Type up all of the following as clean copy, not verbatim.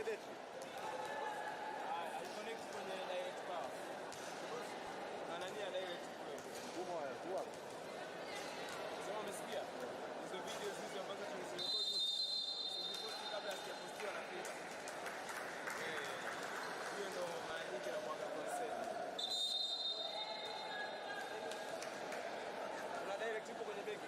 betri. Connect kwenye direct power. Anania direct power. Umoja, wapi? Sema umesikia? Hizo videos hizo ambazo tulizirekodi kabla hazijapostiwa na FIBA. Hiyo ndo maana yake na mwanga concept. Una direct ipo kwenye begi.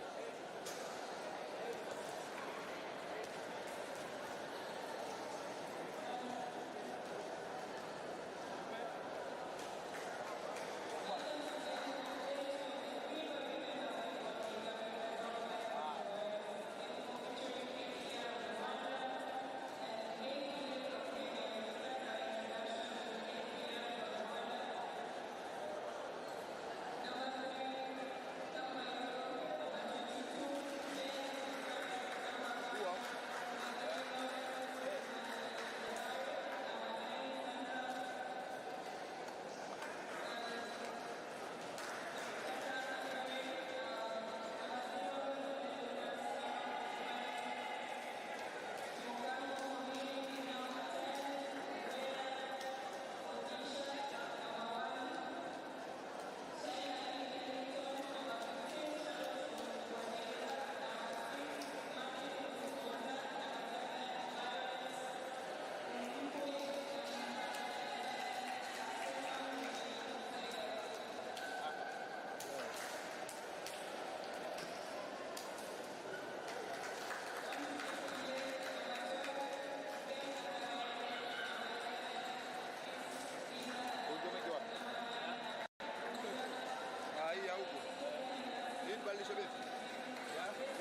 Kubadilisha betri.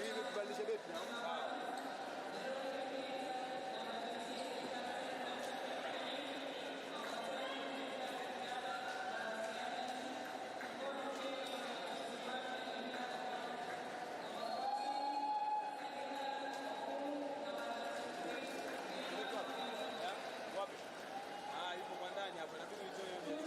Hii kubadilisha betri. Sawa. Wapi? Yupo kwa ndani hapa, inabidi nitoe hiyo.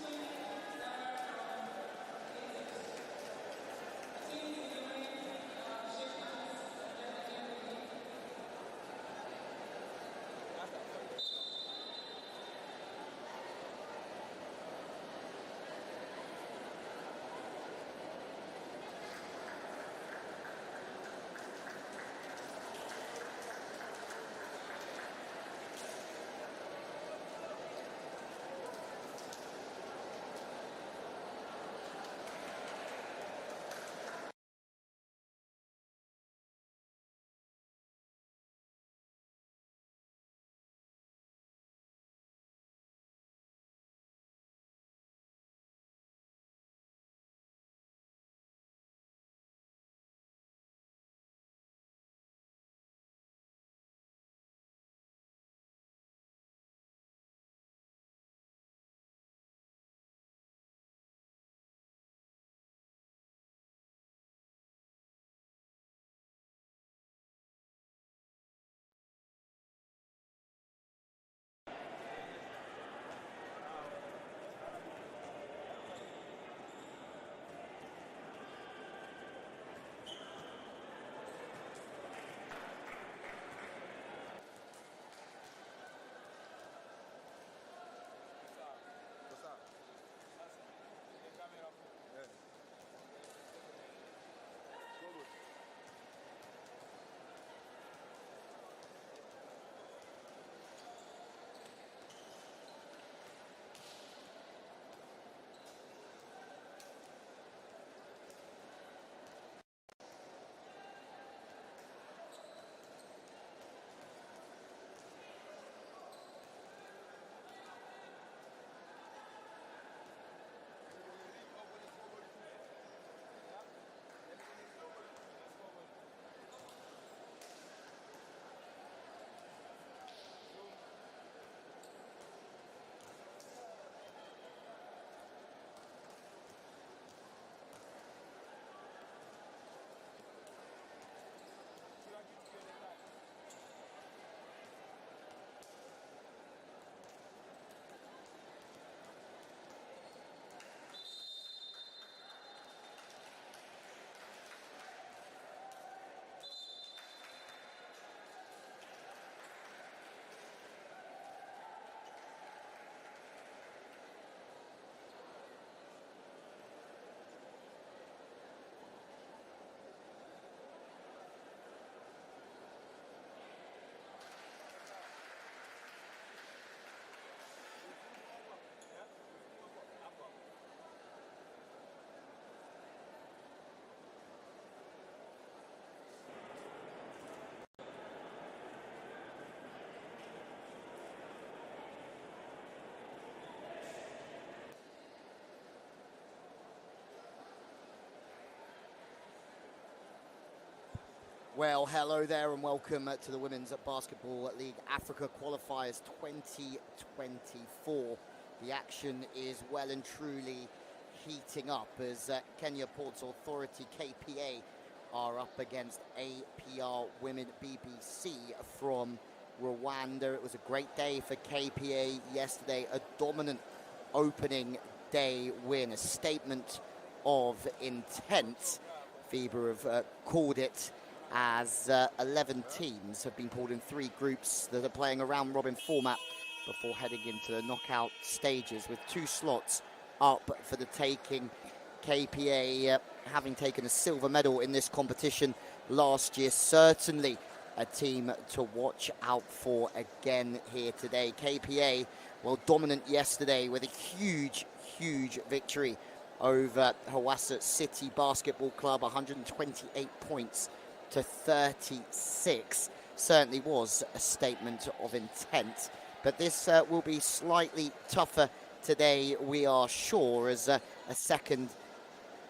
Well, hello there and welcome to the Women's Basketball League Africa Qualifiers 2024. The action is well and truly heating up as Kenya Ports Authority KPA are up against APR Women BBC from Rwanda. It was a great day for KPA yesterday, a dominant opening day win, a statement of intent. FIBA have called it as 11 teams have been pulled in 3 groups that are playing a round-robin format before heading into the knockout stages with 2 slots up for the taking. KPA having taken a silver medal in this competition last year, certainly a team to watch out for again here today. KPA, well, dominant yesterday with a huge victory over Hawassa City Basketball Club, 128 points to 36. Certainly was a statement of intent, but this will be slightly tougher today, we are sure, as a second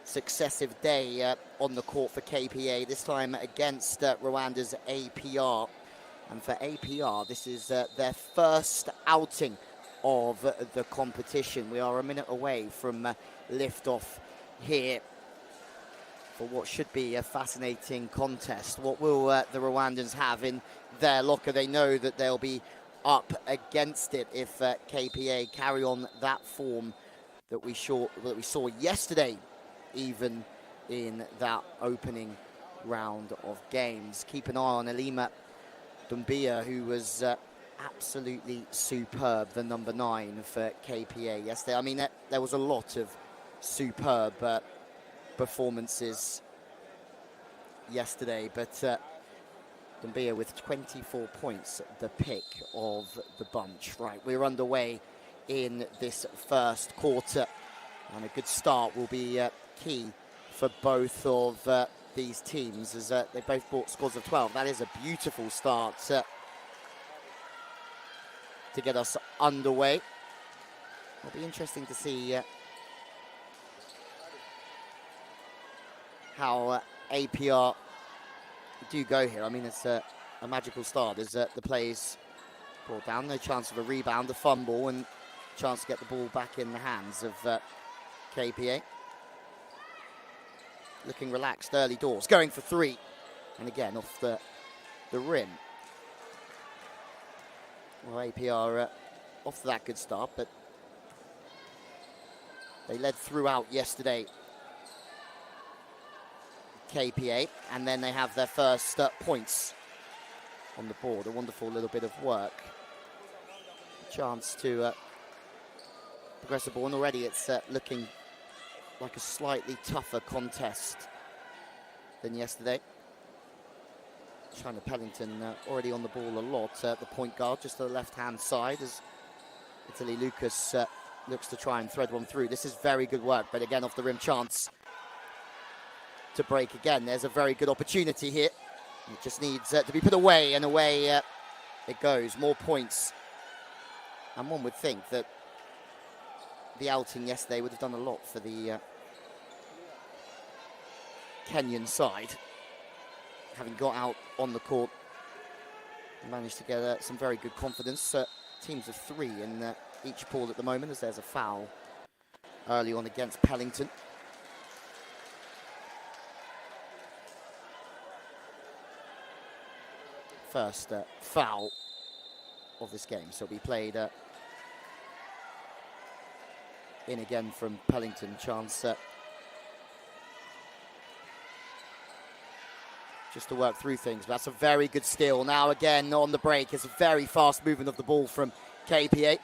successive day on the court for KPA, this time against Rwanda's APR. And for APR, this is their first outing of the competition. We are a minute away from liftoff here for what should be a fascinating contest. What will the Rwandans have in their locker? They know that they'll be up against it if KPA carry on that form that we saw yesterday, even in that opening round of games. Keep an eye on Elima Dumbia, who was absolutely superb, the number 9 for KPA yesterday. I mean, there was a lot of superb performances yesterday, but Dumbia with 24 points, the pick of the bunch. Right, we're underway in this first quarter, and a good start will be key for both of these teams, as they both brought scores of 12. That is a beautiful start to get us underway. It'll be interesting to see how APR do go here. I mean, it's a magical start as the play's brought down. No chance of a rebound, a fumble, and chance to get the ball back in the hands of KPA. Looking relaxed early doors, going for 3, and again off the rim. Well, APR off to that good start, but they led throughout yesterday, KPA, and then they have their first points on the board. A wonderful little bit of work. Chance to progress the ball, and already it's looking like a slightly tougher contest than yesterday. China Pellington already on the ball a lot. The point guard just to the left-hand side as Italy Lucas looks to try and thread one through. This is very good work, but again off the rim, chance to break again. There's a very good opportunity here. It just needs to be put away, and away it goes. More points. And one would think that the outing yesterday would have done a lot for the Kenyan side. Having got out on the court, managed to get some very good confidence. Teams of 3 in each pool at the moment, as there's a foul early on against Pellington. First foul of this game, so we played in again from Pellington. Chance just to work through things. But that's a very good steal. Now again on the break, it's a very fast movement of the ball from KPA.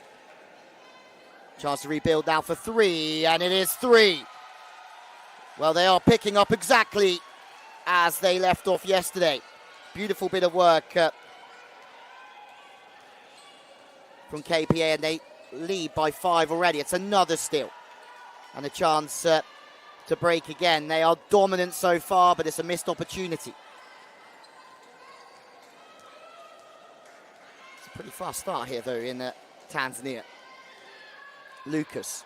Chance to rebuild now for 3, and it is 3. Well, they are picking up exactly as they left off yesterday. Beautiful bit of work from KPA, and they lead by 5 already. It's another steal and a chance to break again. They are dominant so far, but it's a missed opportunity. It's a pretty fast start here, though, in Tanzania. Lucas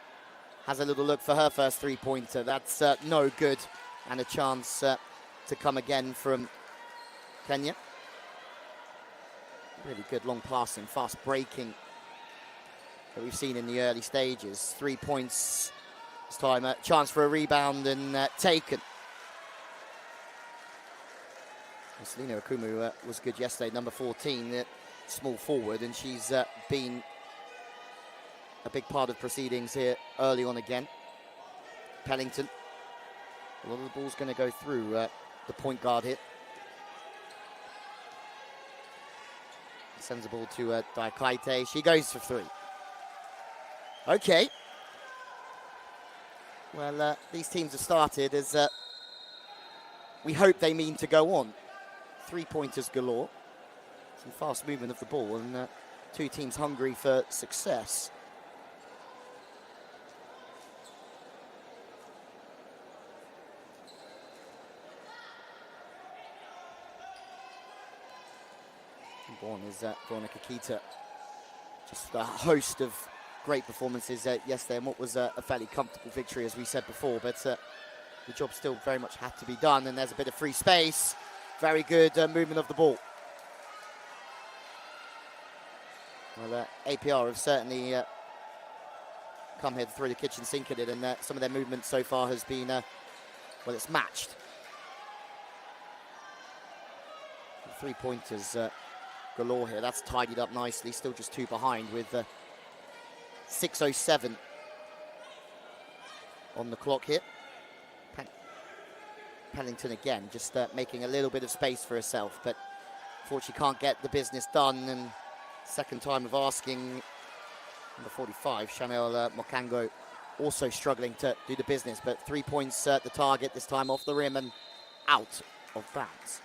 has a little look for her first 3-pointer. That's no good, and a chance to come again from Kenya. Really good long passing, fast breaking that we've seen in the early stages. 3 points this time, a chance for a rebound and taken. Selena Okumu was good yesterday, number 14, small forward, and she's been a big part of proceedings here early on again. Pellington, a lot of the ball's going to go through the point guard here. Sends the ball to Daikaite. She goes for 3. Okay. Well, these teams have started as we hope they mean to go on. 3-pointers galore. Some fast movement of the ball, and 2 teams hungry for success. Born is Veronica Kita. Just a host of great performances yesterday, and what was a fairly comfortable victory, as we said before, but the job still very much had to be done, and there's a bit of free space. Very good movement of the ball. Well, APR have certainly come here to throw the kitchen sink at it, and some of their movement so far has been, well, it's matched. 3-pointers galore here. That's tidied up nicely. Still just 2 behind with 6:07 on the clock here. Pellington again, just making a little bit of space for herself, but unfortunately can't get the business done. And second time of asking. Number 45, Chanel Mokango, also struggling to do the business, but 3 points at the target, this time off the rim and out of bounds.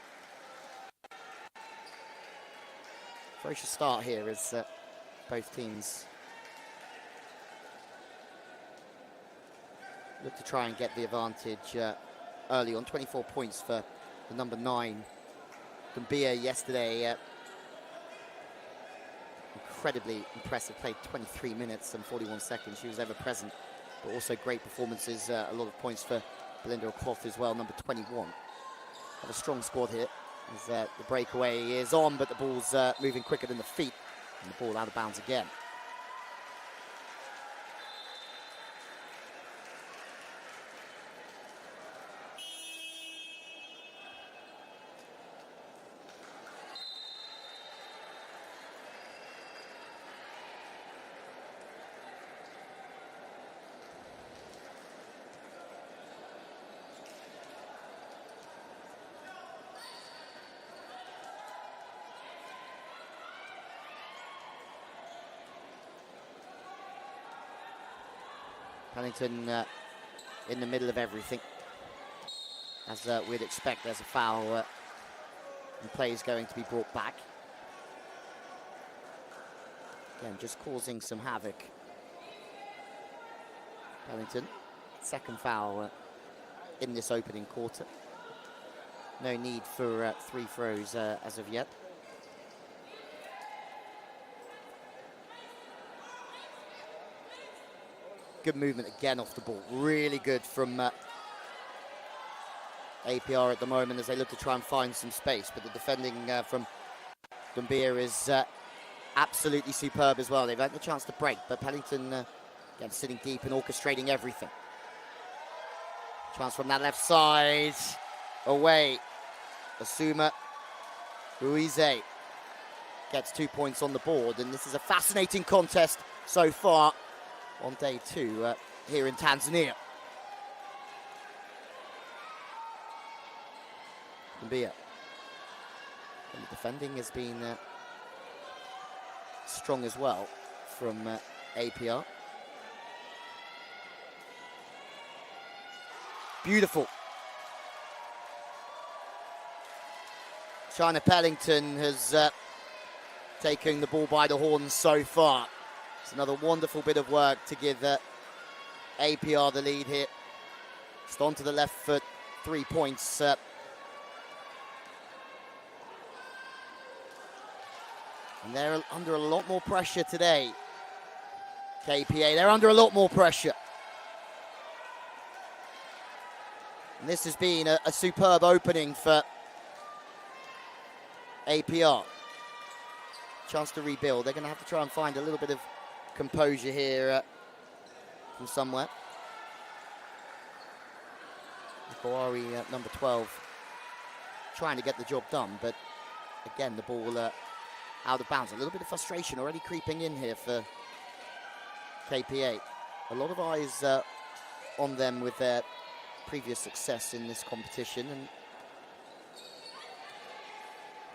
Ferocious start here as both teams look to try and get the advantage early on. 24 points for the number 9. Dumbia yesterday, incredibly impressive, played 23 minutes and 41 seconds. She was ever present, but also great performances, a lot of points for Belinda O'Clough as well, number 21. Have a strong squad here. As the breakaway is on, but the ball's moving quicker than the feet, and the ball out of bounds again. Pellington in the middle of everything. As we'd expect, there's a foul and play is going to be brought back. Again, just causing some havoc. Pellington, second foul in this opening quarter. No need for 3 throws as of yet. Good movement again off the ball. Really good from APR at the moment as they look to try and find some space. But the defending from Dumbia is absolutely superb as well. They've had the chance to break, but Pellington again sitting deep and orchestrating everything. Chance from that left side. Away. Asuma Ruiz gets 2 points on the board, and this is a fascinating contest so far on day 2 here in Tanzania. Dumbia. And the defending has been strong as well from APR. Beautiful. China Pellington has taken the ball by the horns so far. It's another wonderful bit of work to give APR the lead here. Just onto the left foot, 3 points. And they're under a lot more pressure today. KPA, they're under a lot more pressure. And this has been a superb opening for APR. Chance to rebuild. They're going to have to try and find a little bit of composure here from somewhere. Kawari, number 12, trying to get the job done, but again, the ball out of bounds. A little bit of frustration already creeping in here for KPA. A lot of eyes on them with their previous success in this competition, and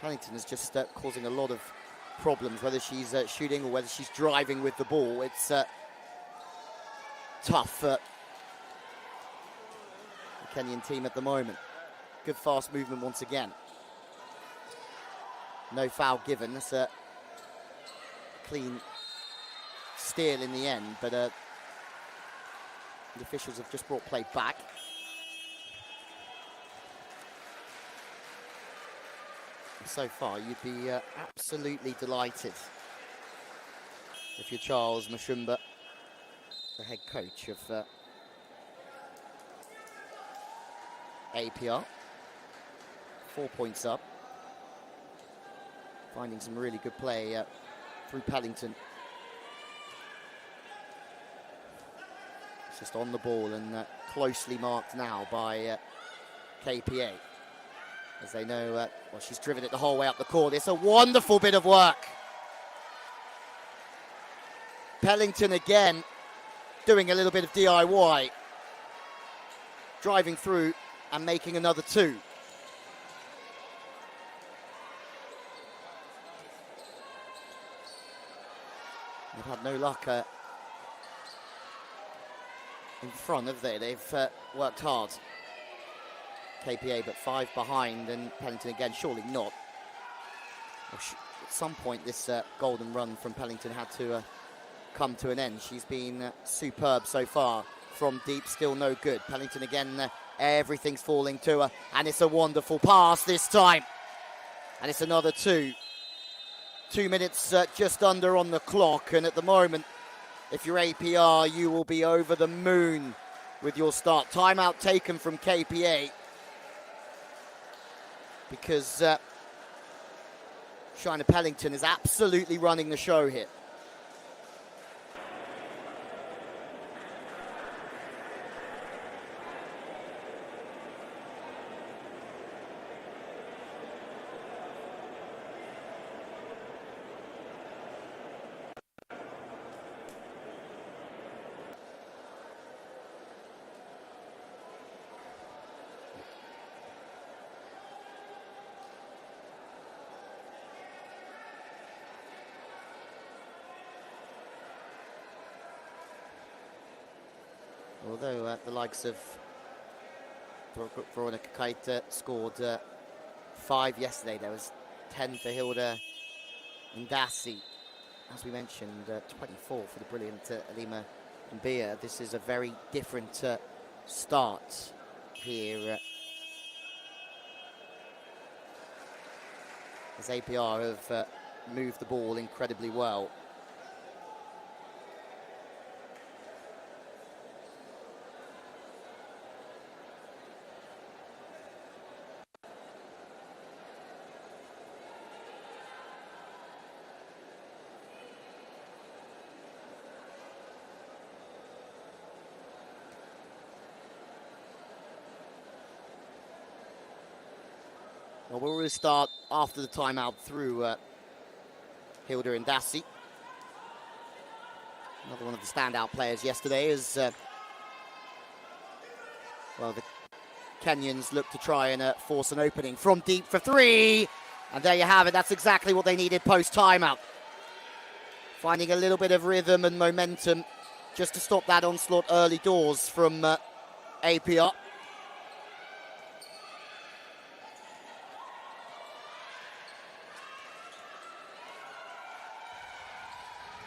Pellington is just causing a lot of problems, whether she's shooting or whether she's driving with the ball. It's tough for the Kenyan team at the moment. Good fast movement once again. No foul given. That's a clean steal in the end, but the officials have just brought play back. So far, you'd be absolutely delighted if you're Charles Mashumba, the head coach of APR. 4 points up. Finding some really good play through Pellington. It's just on the ball and closely marked now by KPA. As they know, well, she's driven it the whole way up the court. It's a wonderful bit of work. Pellington again doing a little bit of DIY. Driving through and making another two. They've had no luck in front, have they? They've worked hard. KPA, but 5 behind, and Pellington again, surely not. At some point, this golden run from Pellington had to come to an end. She's been superb so far. From deep, still no good. Pellington again, everything's falling to her, and it's a wonderful pass this time. And it's another two. 2 minutes just under on the clock, and at the moment, if you're APR, you will be over the moon with your start. Timeout taken from KPA. Because Shina Pellington is absolutely running the show here. Although the likes of Veronica Kaita scored 5 yesterday, there was 10 for Hilda Ndasi. As we mentioned, 24 for the brilliant Alima Mbia. This is a very different start here. As APR have moved the ball incredibly well. Well, we'll restart after the timeout through Hilda Ndasi. Another one of the standout players yesterday as well, the Kenyans look to try and force an opening from deep for 3. And there you have it. That's exactly what they needed post-timeout. Finding a little bit of rhythm and momentum just to stop that onslaught early doors from APR.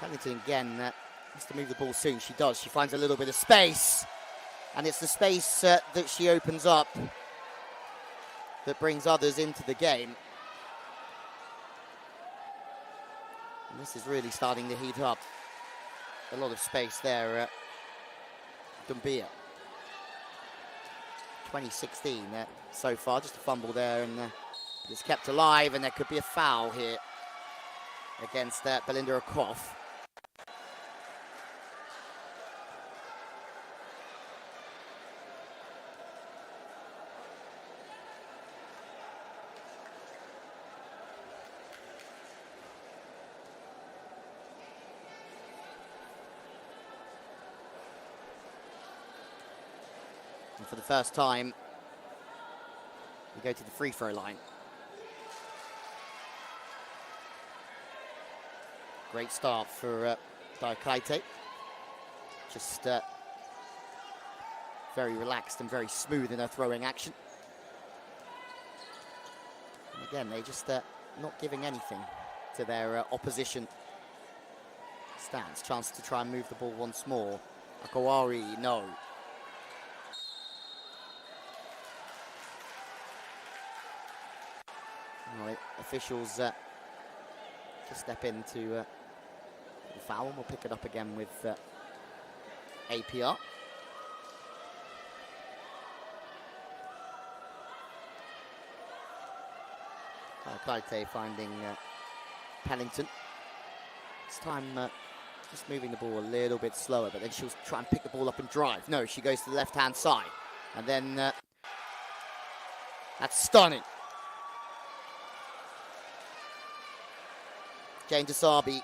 Pellington again has to move the ball soon. She does. She finds a little bit of space. And it's the space that she opens up that brings others into the game. And this is really starting to heat up. A lot of space there. Dumbia. 2016 so far. Just a fumble there and It's kept alive, and there could be a foul here against Belinda Okoff. And for the first time, we go to the free throw line. Great start for Diakaite. Just very relaxed and very smooth in her throwing action. And again, they just not giving anything to their opposition. Stands, chance to try and move the ball once more. Akawari, no. All right, officials just step into the foul, and we'll pick it up again with APR. Kaite finding Pennington. This time just moving the ball a little bit slower, but then she'll try and pick the ball up and drive. No, she goes to the left-hand side. And then that's stunning. Jane Desabi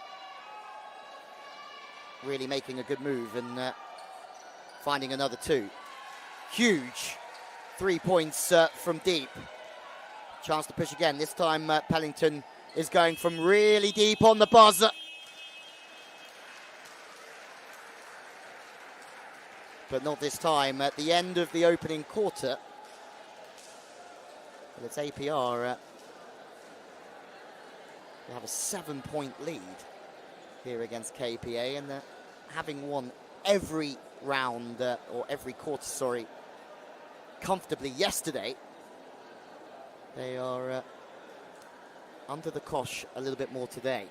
really making a good move and finding another two. Huge 3 points from deep. Chance to push again. This time Pellington is going from really deep on the buzzer. But not this time. At the end of the opening quarter, well, it's APR. They have a 7-point lead here against KPA, and having won every round, or every quarter, sorry, comfortably yesterday, they are under the cosh a little bit more today.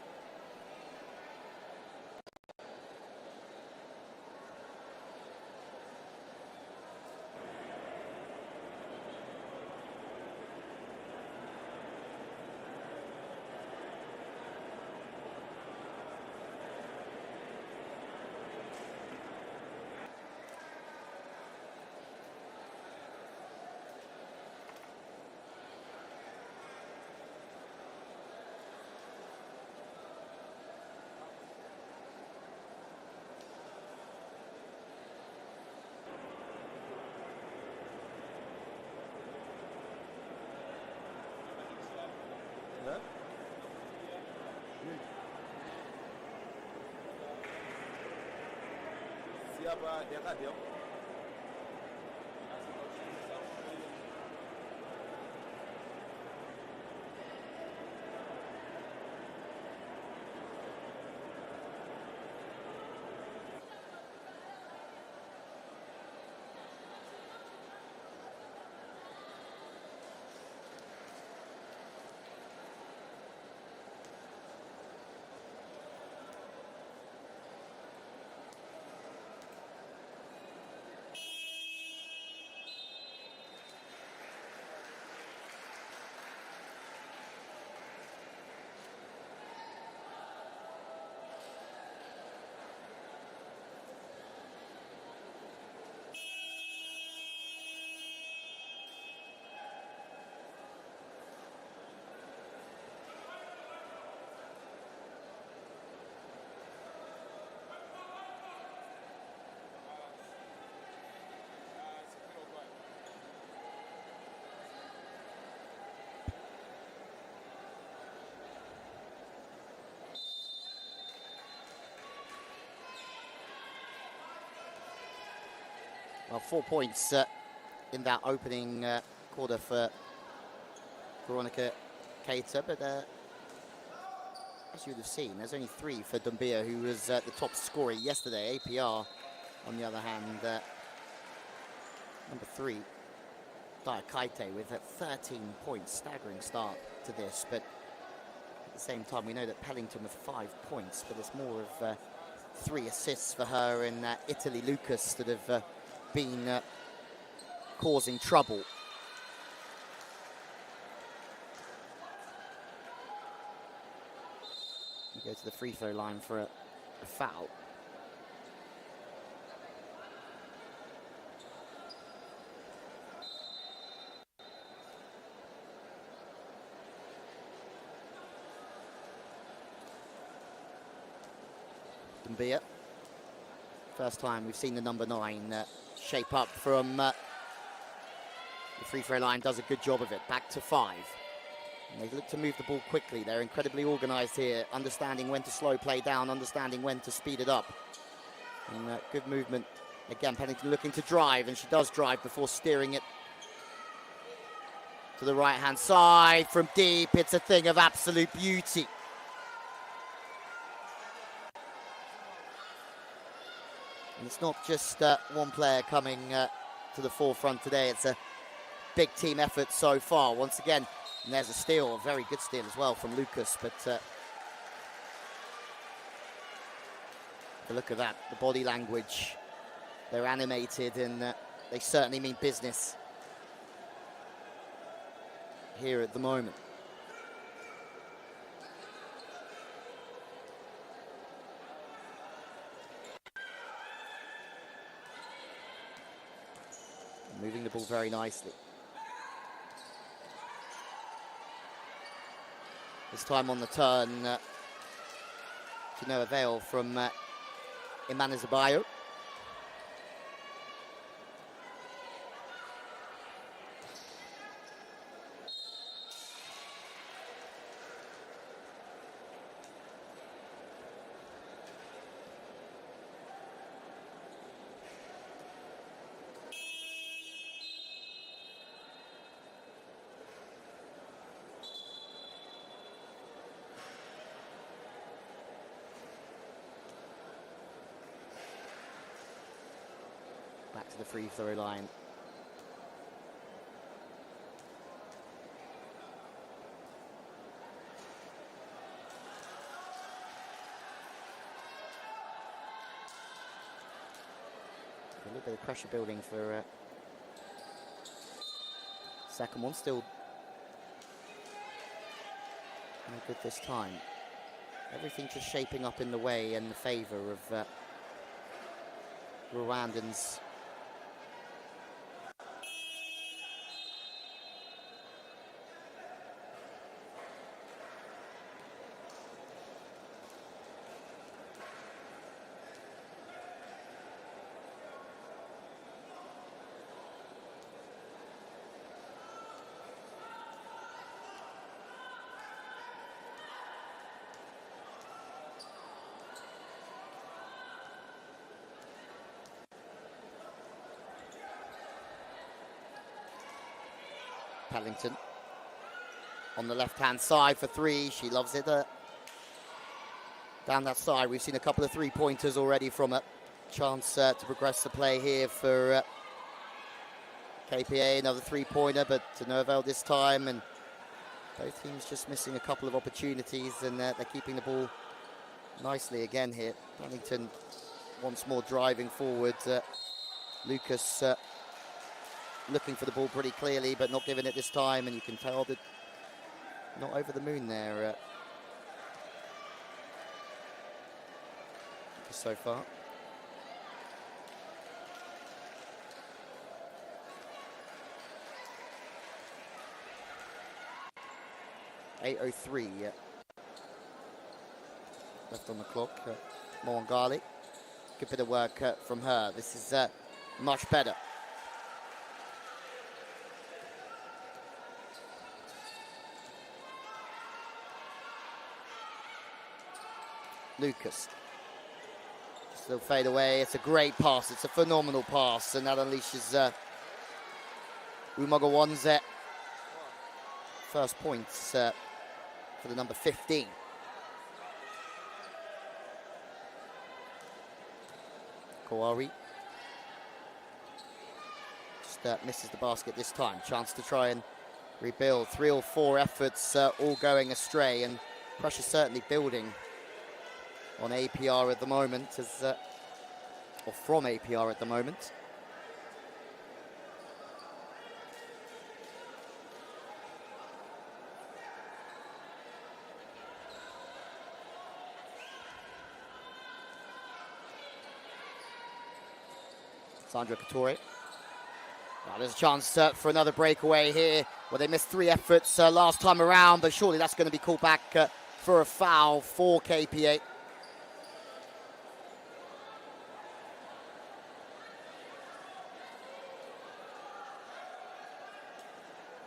Siapa dia kan dia? Well, 4 points in that opening quarter for Veronica Keita, but as you would have seen, there's only 3 for Dumbia, who was the top scorer yesterday. APR, on the other hand, number 3, Diakaite, with 13 points. Staggering start to this, but at the same time, we know that Pellington with 5 points, but it's more of 3 assists for her and Italy Lucas that have been causing trouble. You go to the free throw line for a foul. Mbia. First time we've seen the number 9 shape up from the free throw line, does a good job of it. Back to 5. And they look to move the ball quickly. They're incredibly organised here, understanding when to slow play down, understanding when to speed it up. And good movement. Again, Pennington looking to drive, and she does drive before steering it to the right-hand side from deep. It's a thing of absolute beauty. And it's not just one player coming to the forefront today. It's a big team effort so far. Once again, and there's a steal, a very good steal as well from Lucas. But look at that, the body language. They're animated, and they certainly mean business here at the moment. Moving the ball very nicely. This time on the turn, to no avail from Imane Zabayo. Back to the free throw line. A little bit of pressure building for second one. Still no good this time. Everything just shaping up in the way and the favour of Rwandans. Pellington on the left-hand side for 3. She loves it down that side. We've seen a couple of 3-pointers already from her. Chance to progress the play here for KPA. Another 3-pointer, but to no avail this time. And both teams just missing a couple of opportunities, and they're keeping the ball nicely again here. Pellington once more driving forward. Lucas looking for the ball pretty clearly, but not giving it this time, and you can tell that not over the moon there so far. .803 left on the clock. Moangali, good bit of work from her. This is much better. Lucas. Still fade away. It's a great pass. It's a phenomenal pass, and that unleashes Umaga first points for the number 15. Kawari just misses the basket this time. Chance to try and rebuild. 3 or 4 efforts all going astray, and pressure certainly building on APR at the moment, or from APR at the moment. Sandra Couture. There's a chance for another breakaway here. Well, they missed 3 efforts last time around, but surely that's going to be called back for a foul for KPA.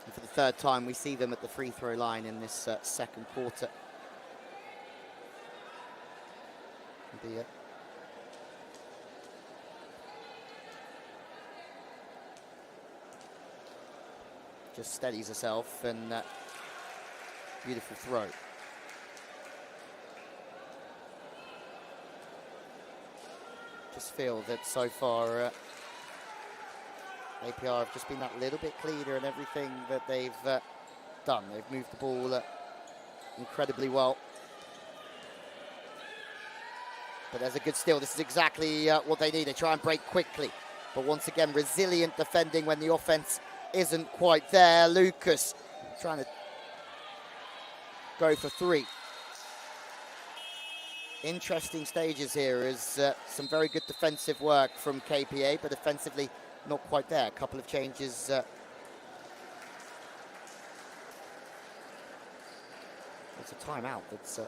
And for the 3rd time, we see them at the free throw line in this 2nd quarter. Just steadies herself, and beautiful throw. Just feel that so far APR have just been that little bit cleaner in everything that they've done. They've moved the ball incredibly well. But there's a good steal. This is exactly what they need. They try and break quickly. But once again, resilient defending when the offense isn't quite there. Lucas trying to go for 3. Interesting stages here is some very good defensive work from KPA, but offensively not quite there. A couple of changes. There's a timeout that's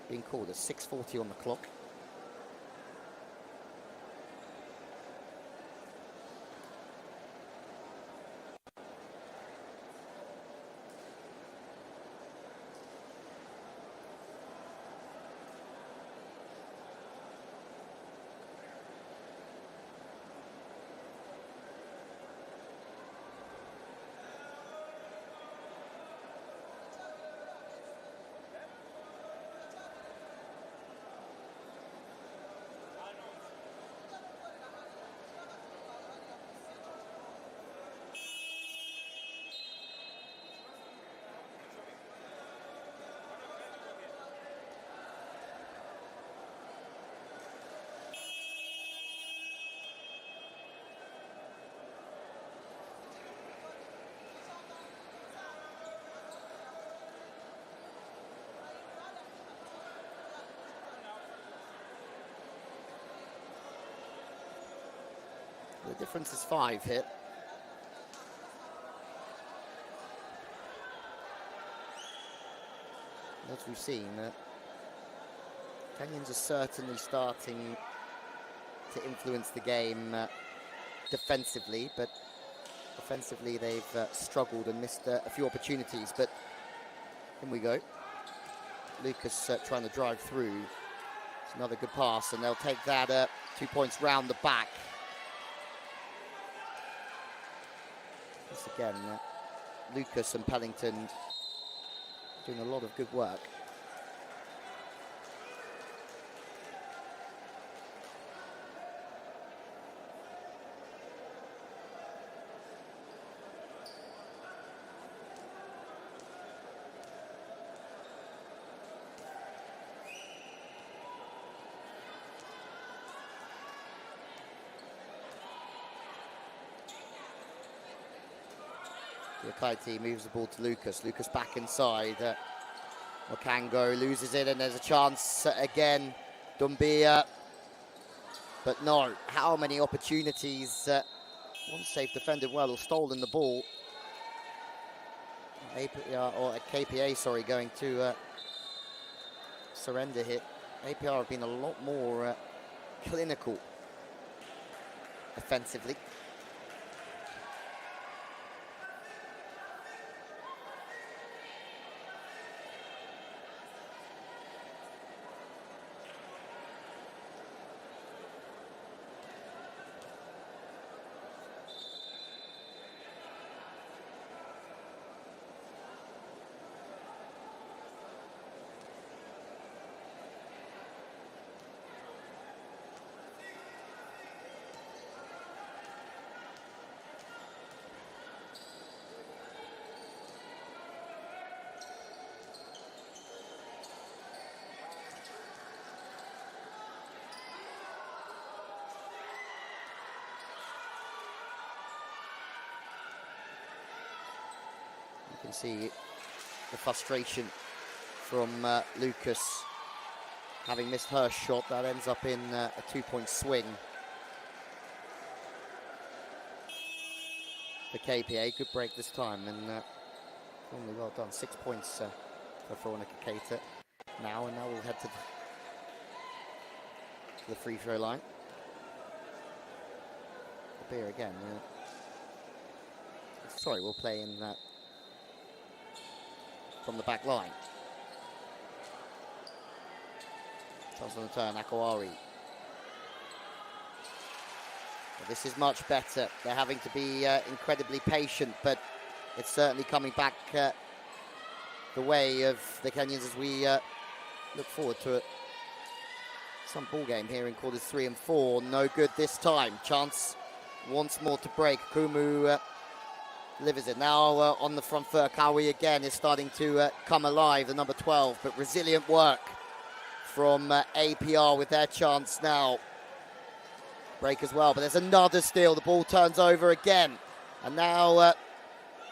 being called. At 6:40 on the clock. The difference is 5 here. As we've seen, Kenyans are certainly starting to influence the game defensively, but offensively they've struggled and missed a few opportunities. But in we go. Lucas trying to drive through. It's another good pass, and they'll take that 2 points round the back. Once again, Lucas and Pellington doing a lot of good work. Kaiti moves the ball to Lucas. Lucas back inside. Mokango loses it, and there's a chance again. Dumbia. But no, how many opportunities? One save defended well or stolen the ball. APR, or KPA, sorry, going to surrender here. APR have been a lot more clinical offensively. You can see the frustration from Lucas having missed her shot, that ends up in a 2-point swing for KPA. Good break this time, and normally well done. 6 points for Veronica Keita now, and now we'll head to the free throw line. Beer again. Sorry, we'll play in from the back line. Chance on the turn, Akwari. Well, this is much better. They're having to be incredibly patient, but it's certainly coming back the way of the Kenyans as we look forward to it. Some ball game here in quarters 3 and 4. No good this time. Chance once more to break. Kumu delivers it. Now on the front foot, Kawi again is starting to come alive, the number 12, but resilient work from APR with their chance now. Break as well, but there's another steal. The ball turns over again. And now,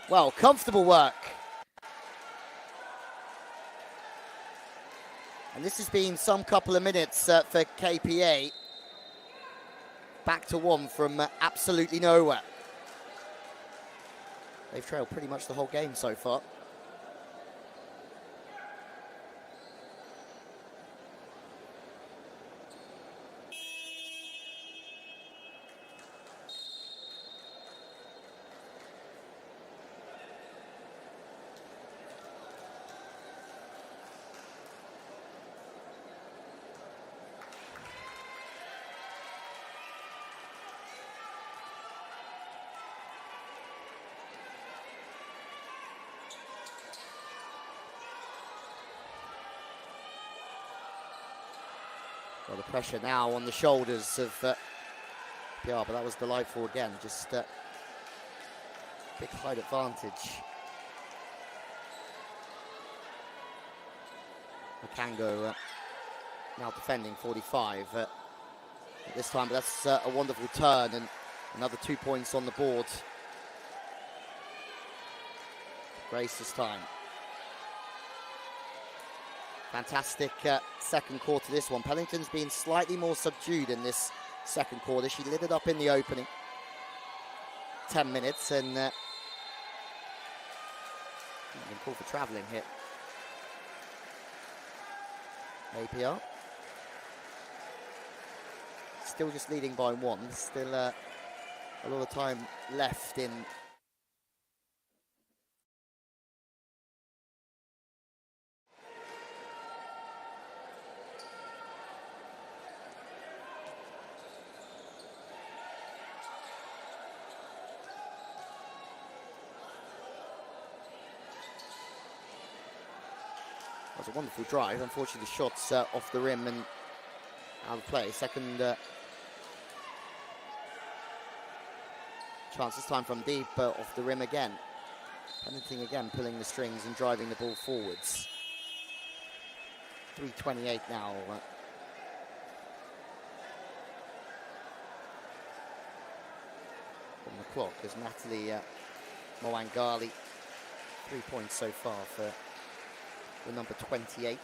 well, comfortable work. And this has been some couple of minutes for KPA. Back to one from absolutely nowhere. They've trailed pretty much the whole game so far. Well, the pressure now on the shoulders of PR, but that was delightful again. Just big height advantage. Makango now defending 45 at this time, but that's a wonderful turn and another 2 points on the board. Grace this time. Fantastic second quarter this one. Pellington's been slightly more subdued in this second quarter. She lit it up in the opening 10 minutes and been called for travelling here. APR still just leading by one. Still a lot of time left in That was a wonderful drive. Unfortunately, the shot's off the rim and out of play. Second chance this time from deep, off the rim again. Pennington again pulling the strings and driving the ball forwards. 3:28 now. On the clock as Natalie Moangali. 3 points so far for the number 28.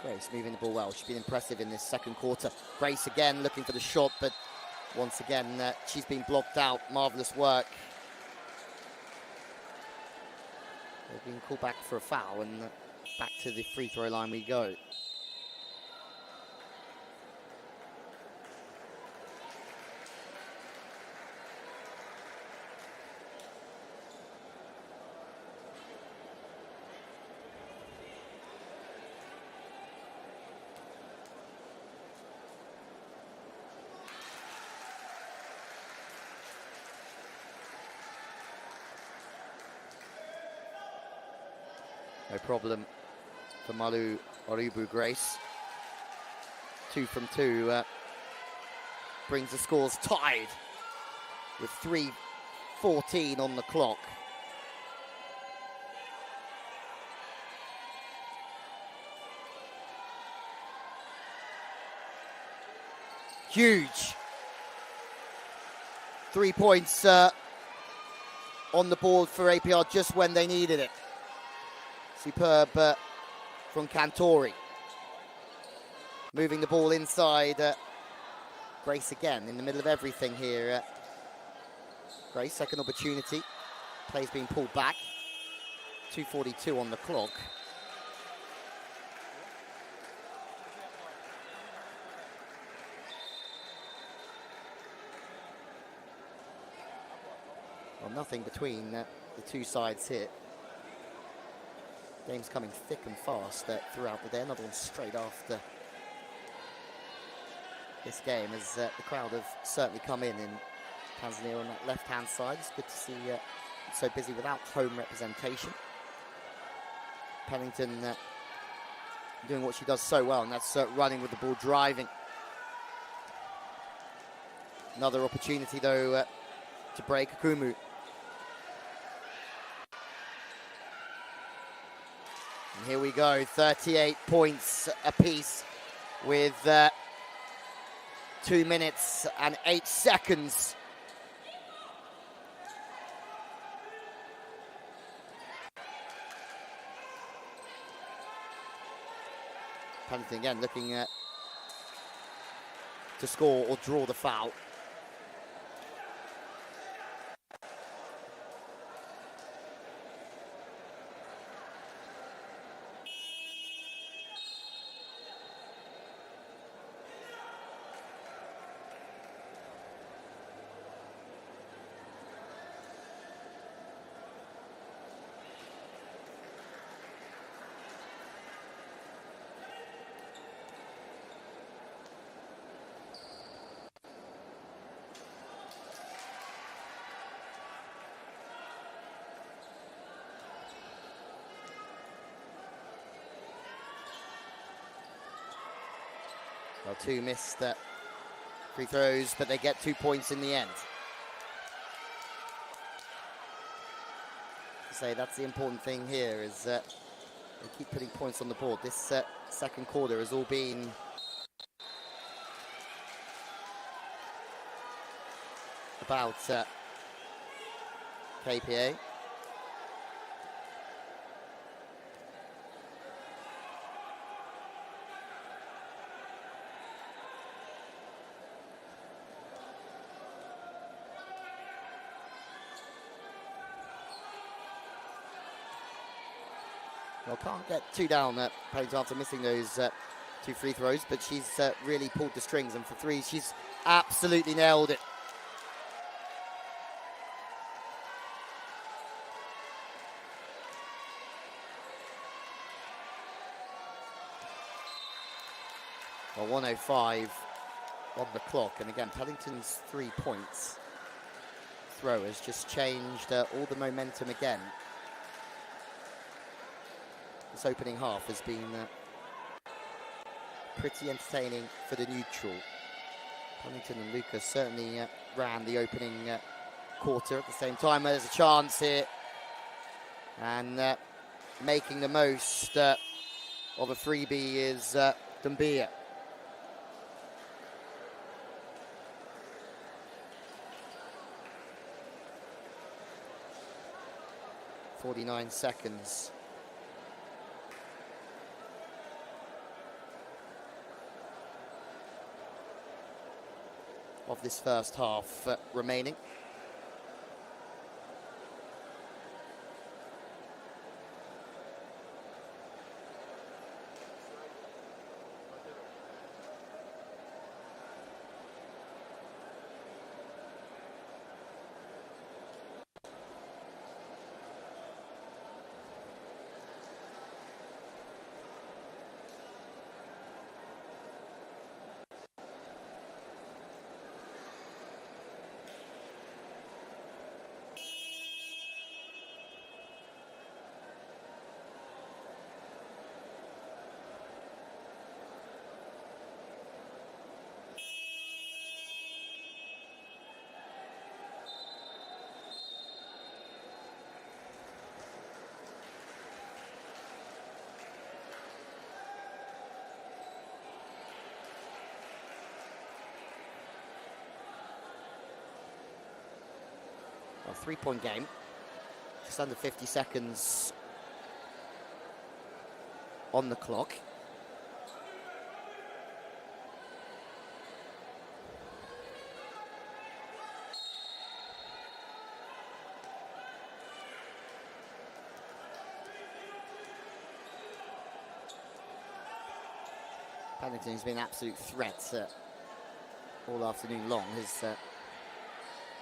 Grace moving the ball well. She's been impressive in this second quarter. Grace again looking for the shot, but once again she's been blocked out. Marvellous work. They've been called back for a foul and back to the free throw line we go. No problem for Malu Oribu Grace. 2 from 2 brings the scores tied with 3:14 on the clock. Huge 3 points on the board for APR just when they needed it. Superb from Cantori. Moving the ball inside. Grace again in the middle of everything here. Grace, second opportunity. Play's being pulled back. 2:42 on the clock. Well, nothing between the two sides here. Game's coming thick and fast throughout the day. Another one straight after this game, as the crowd have certainly come in Tanzania on that left-hand side. It's good to see so busy without home representation. Pennington doing what she does so well, and that's running with the ball, driving. Another opportunity, though, to break Kumu. And here we go, 38 points apiece with 2 minutes and 8 seconds. Pennington again looking to score or draw the foul. Well, 2 missed free throws, but they get 2 points in the end. Say that's the important thing here, is they keep putting points on the board. This second quarter has all been about KPA. Well, can't get 2 down Pennington after missing those 2 free throws, but she's really pulled the strings, and for 3, she's absolutely nailed it. Well, 1:05 on the clock, and again, Pennington's 3 points throw has just changed all the momentum again. This opening half has been pretty entertaining for the neutral. Pennington and Lucas certainly ran the opening quarter. At the same time, there's a chance here, and making the most of a freebie is Dumbia. .49 seconds. Of this first half remaining. A 3-point game. Just under 50 seconds on the clock. Paddington, who's been an absolute threat all afternoon long, has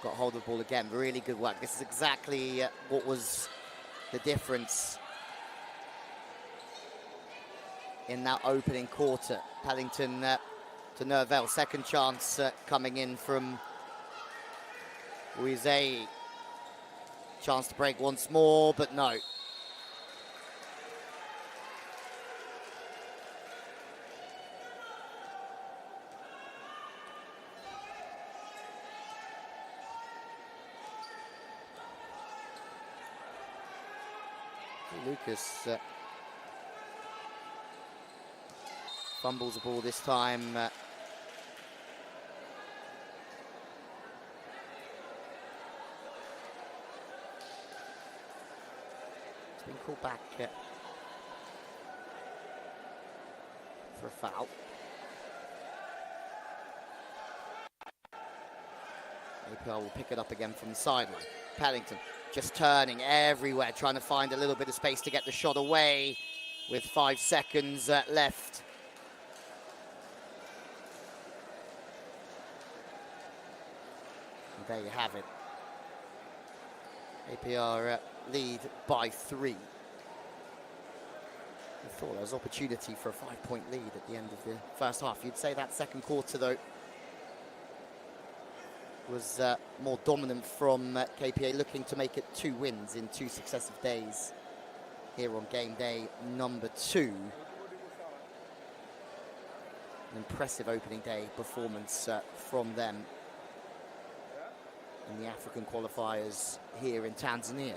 got hold of the ball again. Really good work. This is exactly what was the difference in that opening quarter. Paddington to Nervell. Second chance coming in from Uize. Chance to break once more, but no. Lucas fumbles the ball this time. It's been called back for a foul. APR will pick it up again from the sideline. Paddington just turning everywhere, trying to find a little bit of space to get the shot away with 5 seconds left. And there you have it. APR lead by 3. I thought there was opportunity for a 5-point lead at the end of the first half. You'd say that second quarter, though, was more dominant from KPA, looking to make it 2 wins in 2 successive days here on game day number 2. An impressive opening day performance from them in the African qualifiers here in Tanzania.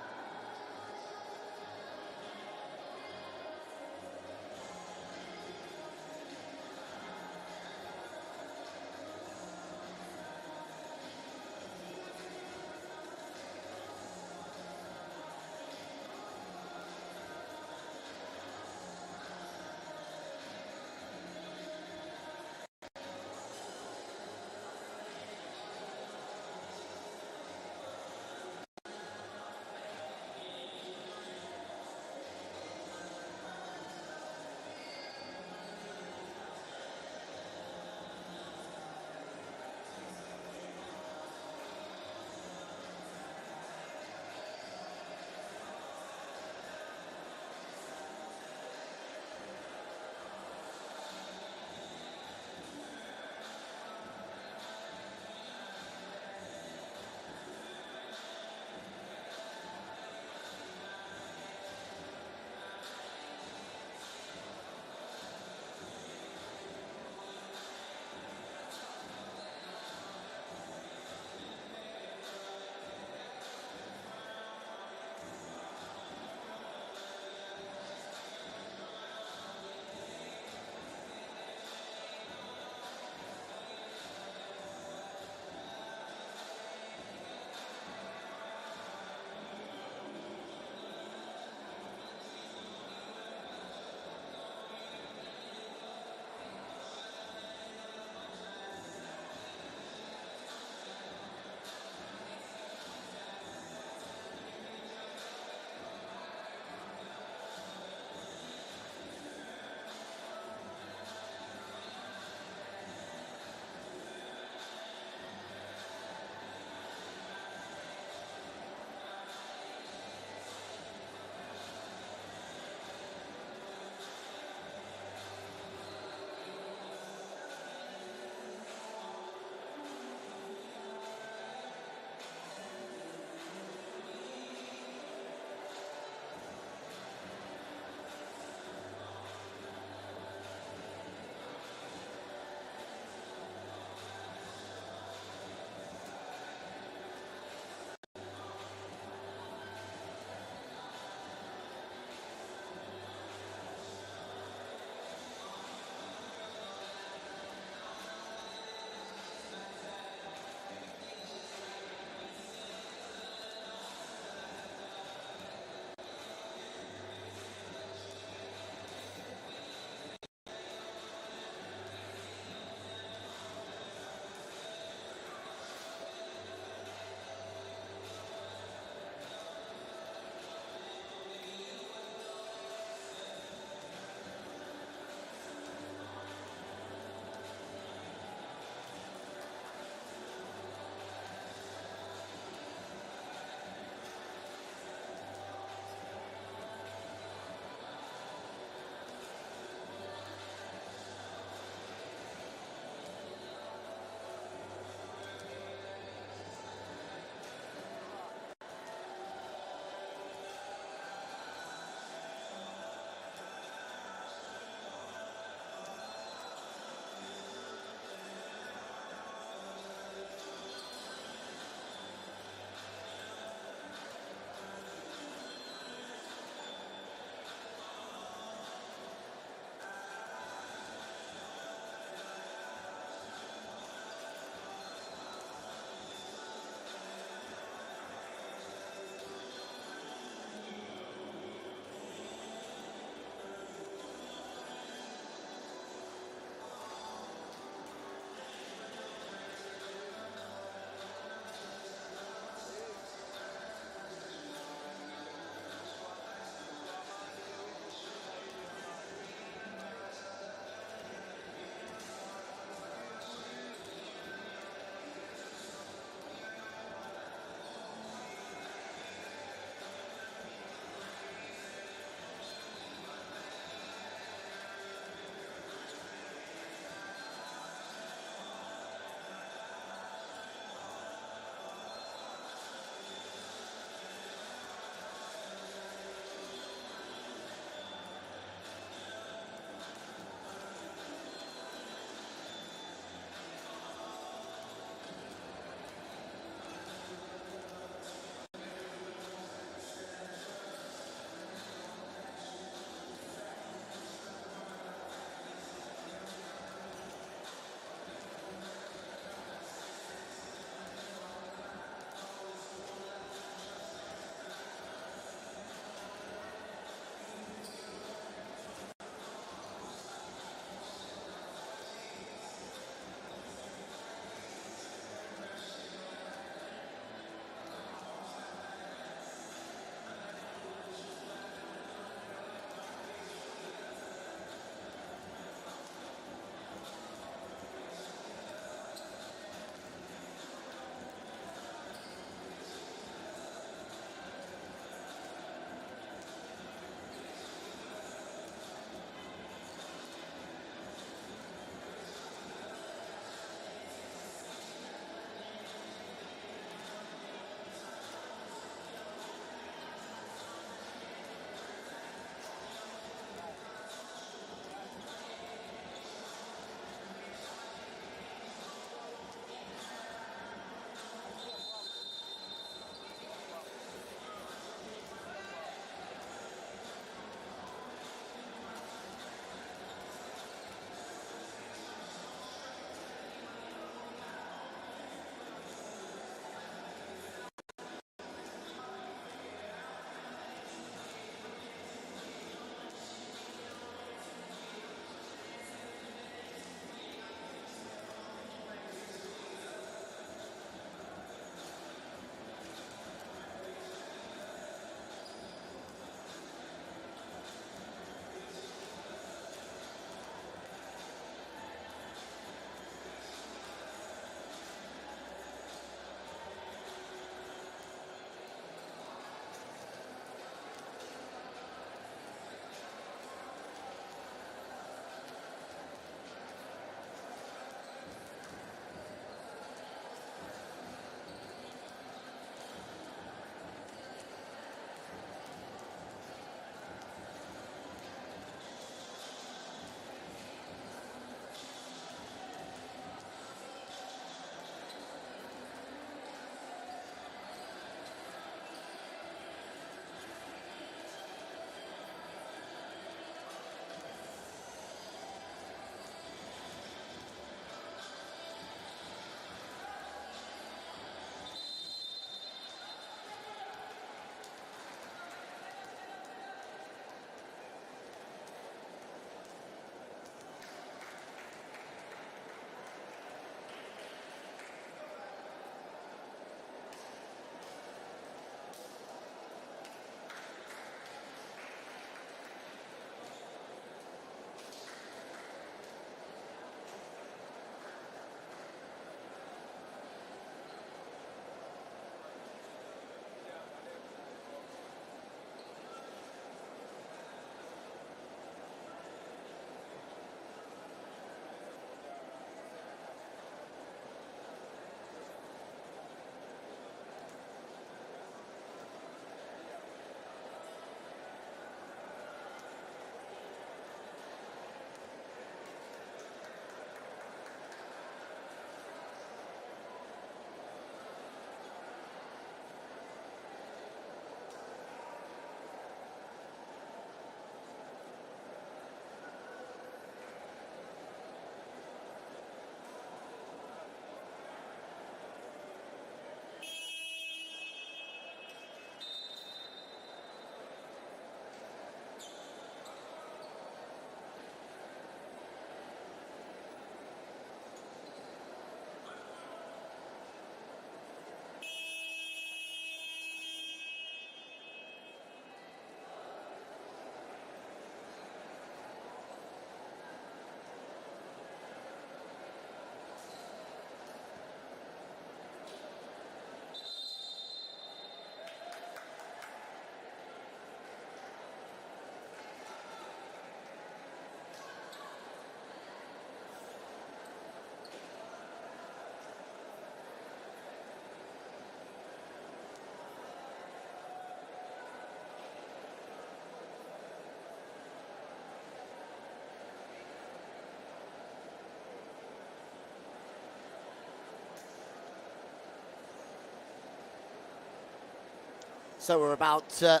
So we're about to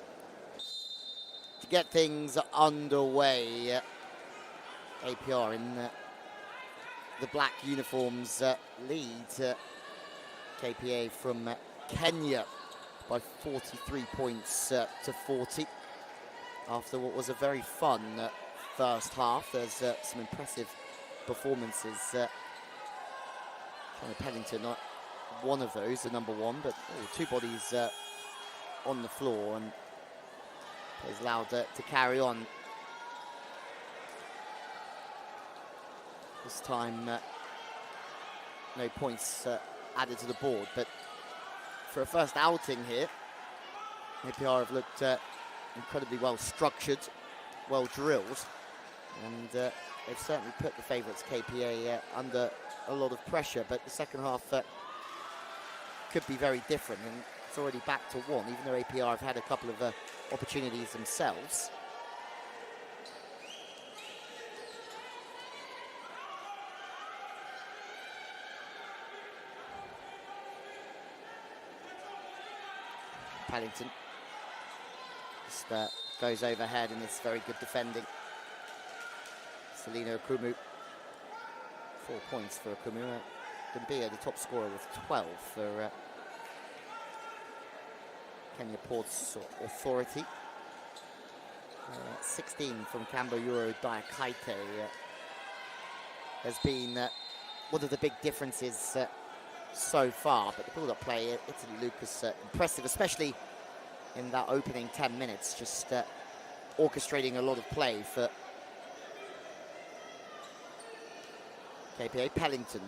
get things underway. APR in the black uniforms lead KPA from Kenya by 43 points to 40. After what was a very fun first half, there's some impressive performances. Pennington, not one of those, the number one, but two bodies on the floor, and is allowed to carry on. This time, no points added to the board, but for a first outing here, APR have looked incredibly well structured, well drilled, and they've certainly put the favourites KPA under a lot of pressure, but the second half could be very different, and it's already back to one, even though APR have had a couple of opportunities themselves. Paddington just goes overhead, and it's very good defending. Selina Okumu, 4 points for Okumu. Dumbia, the top scorer, with 12 for Kenya Ports Authority. 16 from Kambayuro Diakaite has been one of the big differences so far, but the build-up play, Italy Lucas, impressive, especially in that opening 10 minutes, just orchestrating a lot of play for KPA. Pellington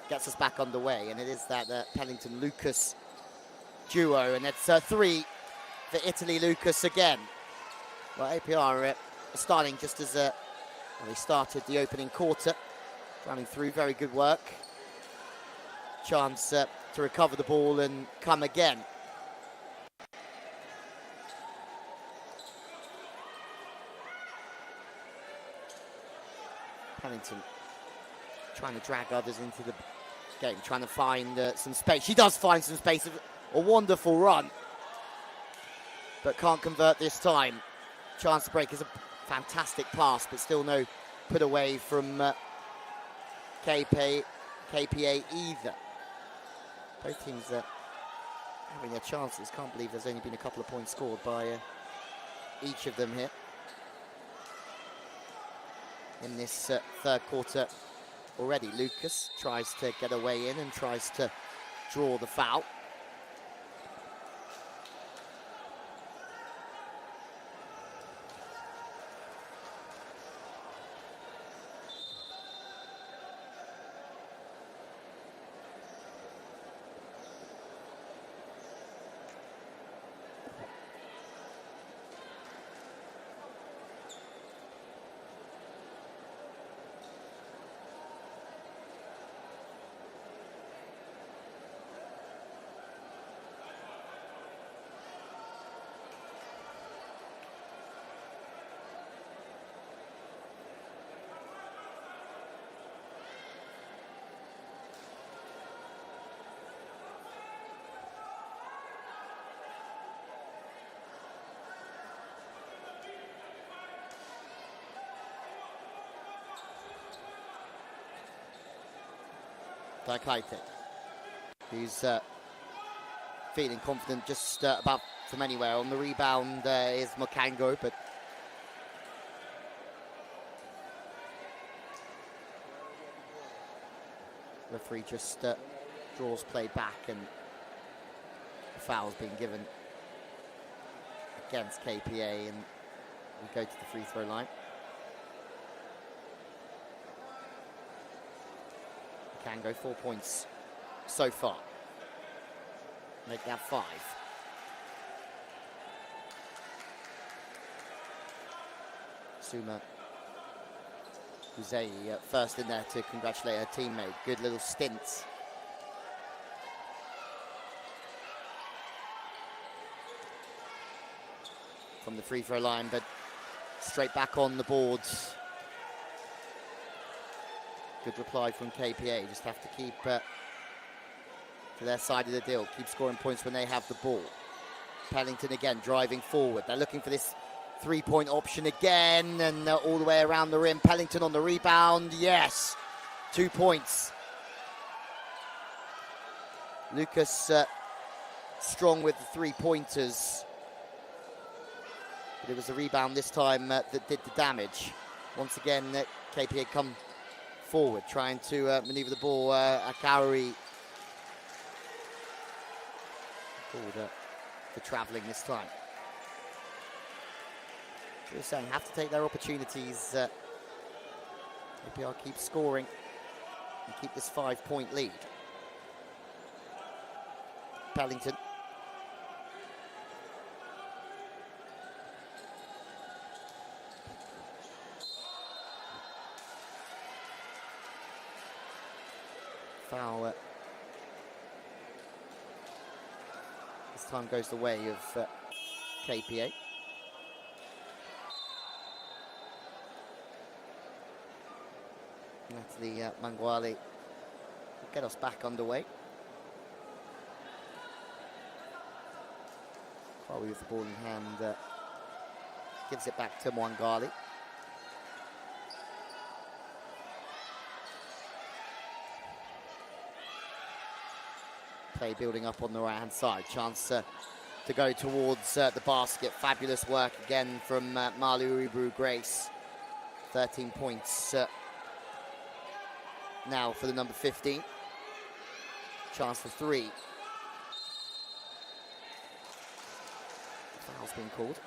gets us back underway, and it is that Pellington-Lucas duo, and it's 3 for Italy Lucas again. Well, APR starting just as they started the opening quarter, running through, very good work. Chance to recover the ball and come again. Pennington trying to drag others into the game, trying to find some space. She does find some space, a wonderful run, but can't convert this time. Chance to break is a fantastic pass, but still no put away from KPA either. Both teams having their chances. Can't believe there's only been a couple of points scored by each of them here in this third quarter already. Lucas tries to get a way in and tries to draw the foul. Diakaite, who's feeling confident just about from anywhere. On the rebound is Mokango, but referee just draws play back, and the foul's been given against KPA, and we go to the free throw line. Can go 4 points so far. Make that 5. Suma Uzei first in there to congratulate her teammate. Good little stint. From the free throw line, but straight back on the boards. Good reply from KPA. Just have to keep to their side of the deal. Keep scoring points when they have the ball. Pellington again driving forward. They're looking for this three-point option again, and all the way around the rim. Pellington on the rebound. Yes, 2 points. Lucas strong with the three-pointers. But it was the rebound this time that did the damage. Once again, KPA come forward, trying to maneuver the ball. Akari forward for travelling this time. Just saying, have to take their opportunities. APR keep scoring and keep this 5-point lead. Pellington. Foul. This time goes the way of KPA. Natalie Manguali will get us back underway. Kwawi with the ball in hand, gives it back to Manguali. Play building up on the right hand side. Chance to go towards the basket. Fabulous work again from Malu Uriburu-Grace. 13 points now for the number 15. Chance for three. Foul's been called.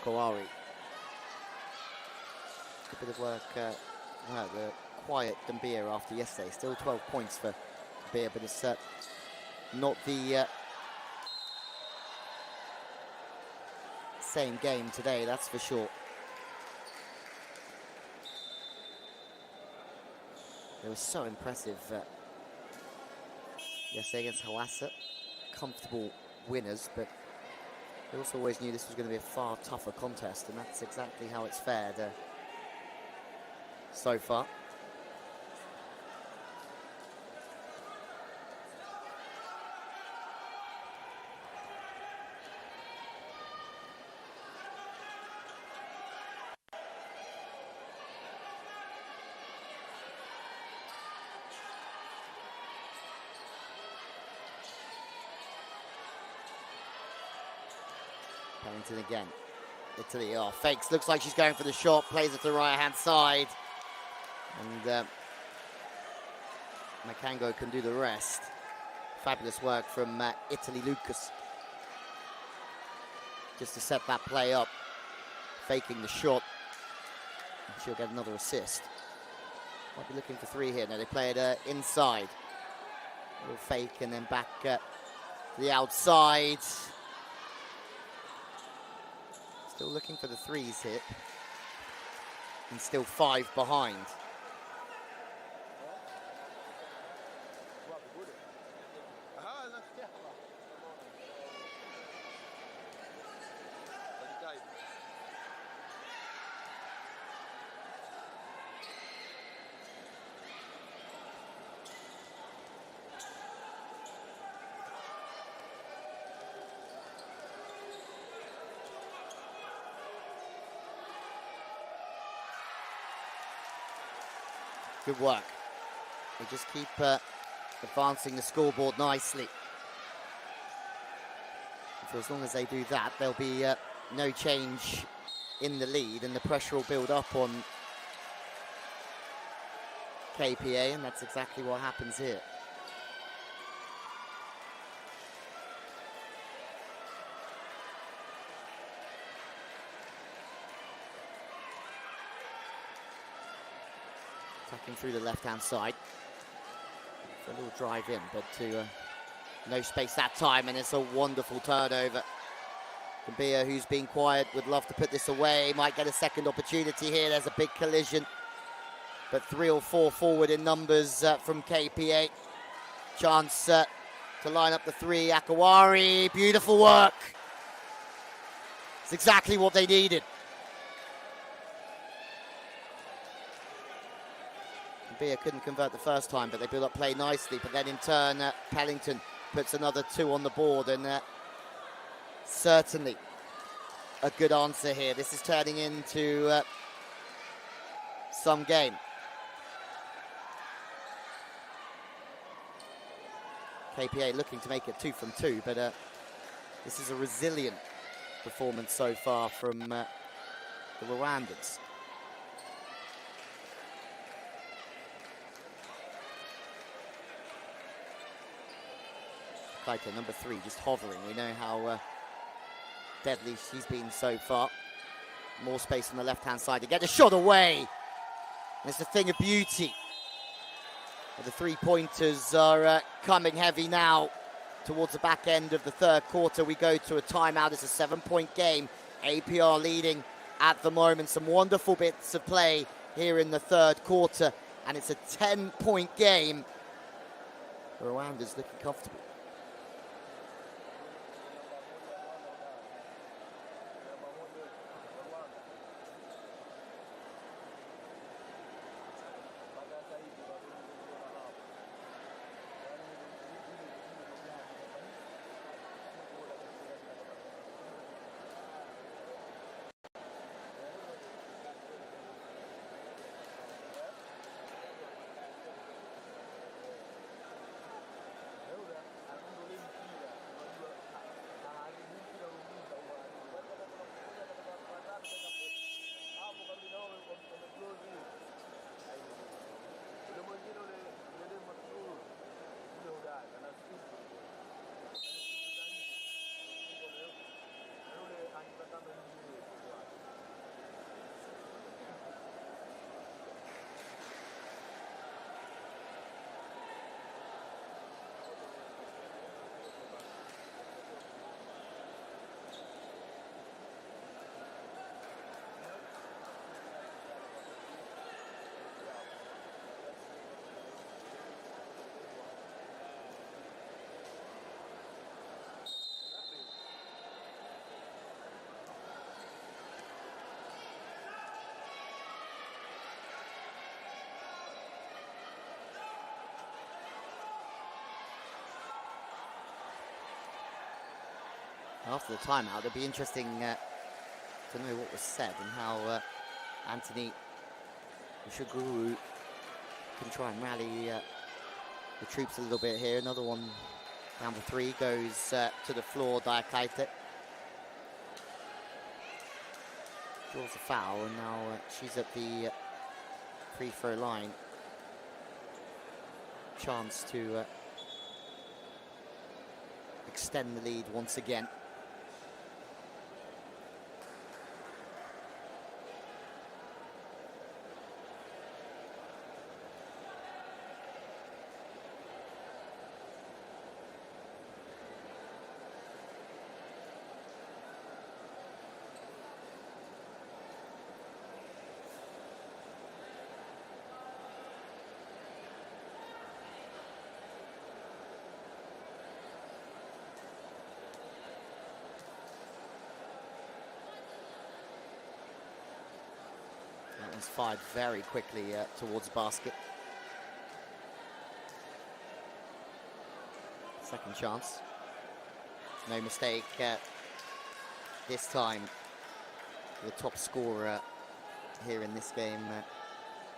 Kawari. A bit of work, the quiet Dambia after yesterday. Still 12 points for Dambia, but it's not the same game today, that's for sure. It was so impressive yesterday against Hawassa. Comfortable winners, but we also always knew this was going to be a far tougher contest, and that's exactly how it's fared so far. Pellington again. Italy, fakes. Looks like she's going for the shot. Plays it to the right-hand side. And Makango can do the rest. Fabulous work from Italy Lucas. Just to set that play up. Faking the shot. And she'll get another assist. Might be looking for three here. No, they play it inside. A little fake and then back to the outside. Still looking for the threes here. And still 5 behind. Good work. They just keep advancing the scoreboard nicely. For as long as they do that, there'll be no change in the lead, and the pressure will build up on KPA, and that's exactly what happens here. Attacking through the left-hand side. For a little drive in, but to no space that time, and it's a wonderful turnover Kabir, who's been quiet, would love to put this away. Might get a second opportunity here. There's a big collision. But 3 or 4 forward in numbers from KPA. Chance to line up the 3. Akawari, beautiful work. It's exactly what they needed. Kabir couldn't convert the first time, but they build up play nicely. But then in turn, Pellington puts another 2 on the board, and certainly a good answer here. This is turning into some game. KPA looking to make it 2 from 2, but this is a resilient performance so far from the Rwandans. Kaito, number 3, just hovering. We know how deadly she's been so far. More space on the left-hand side to get the shot away. It's a thing of beauty. The 3-pointers are coming heavy now towards the back end of the third quarter. We go to a timeout. It's a 7-point game. APR leading at the moment. Some wonderful bits of play here in the third quarter. And it's a 10-point game. Rwanda's looking comfortable. After the timeout, it'll be interesting to know what was said and how Anthony Ushaguru can try and rally the troops a little bit here. Another one down to 3 goes to the floor. Diakaite draws a foul, and now she's at the free throw line. Chance to extend the lead once again. Fired very quickly towards the basket. Second chance. No mistake this time. The top scorer here in this game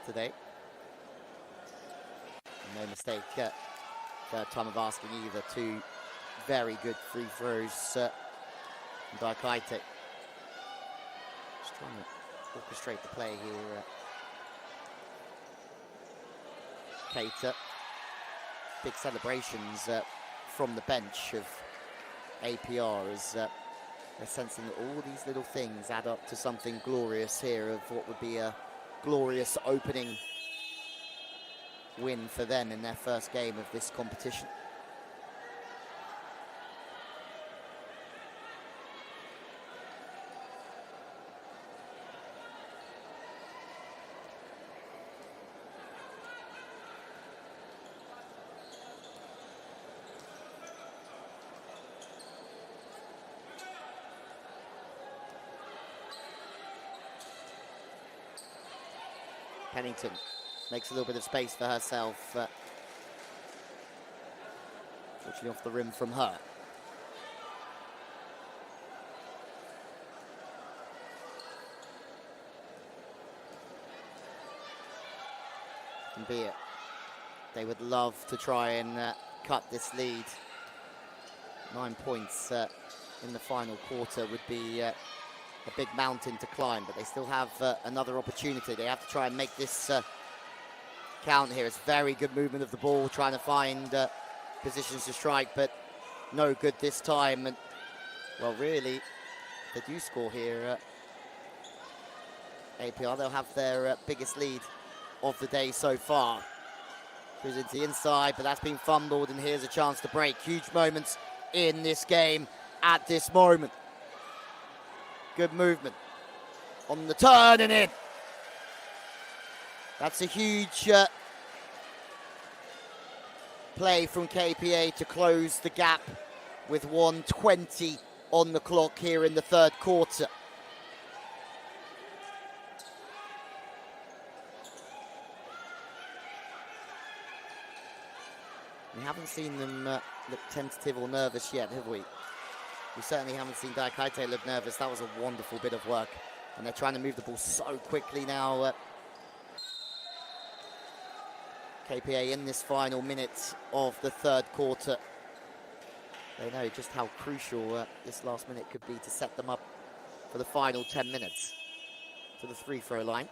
today. No mistake third time of asking either. 2 very good free throws. Diakaite just trying to orchestrate the play here. Keita. Big celebrations from the bench of APR as they're sensing that all these little things add up to something glorious here, of what would be a glorious opening win for them in their first game of this competition. Pennington makes a little bit of space for herself. Fortunately off the rim from her. And be it. They would love to try and cut this lead. 9 points in the final quarter would be a big mountain to climb, but they still have another opportunity. They have to try and make this count here. It's very good movement of the ball, trying to find positions to strike, but no good this time. And well, really, they do score here. APR, they'll have their biggest lead of the day so far. Goes into the inside, but that's been fumbled, and here's a chance to break. Huge moments in this game at this moment. Good movement on the turn and in. That's a huge play from KPA to close the gap with 1:20 on the clock here in the third quarter. We haven't seen them look tentative or nervous yet, have we? We certainly haven't seen Daikaite look nervous. That was a wonderful bit of work. And they're trying to move the ball so quickly now. KPA in this final minute of the third quarter. They know just how crucial this last minute could be to set them up for the final 10 minutes to the free-throw line.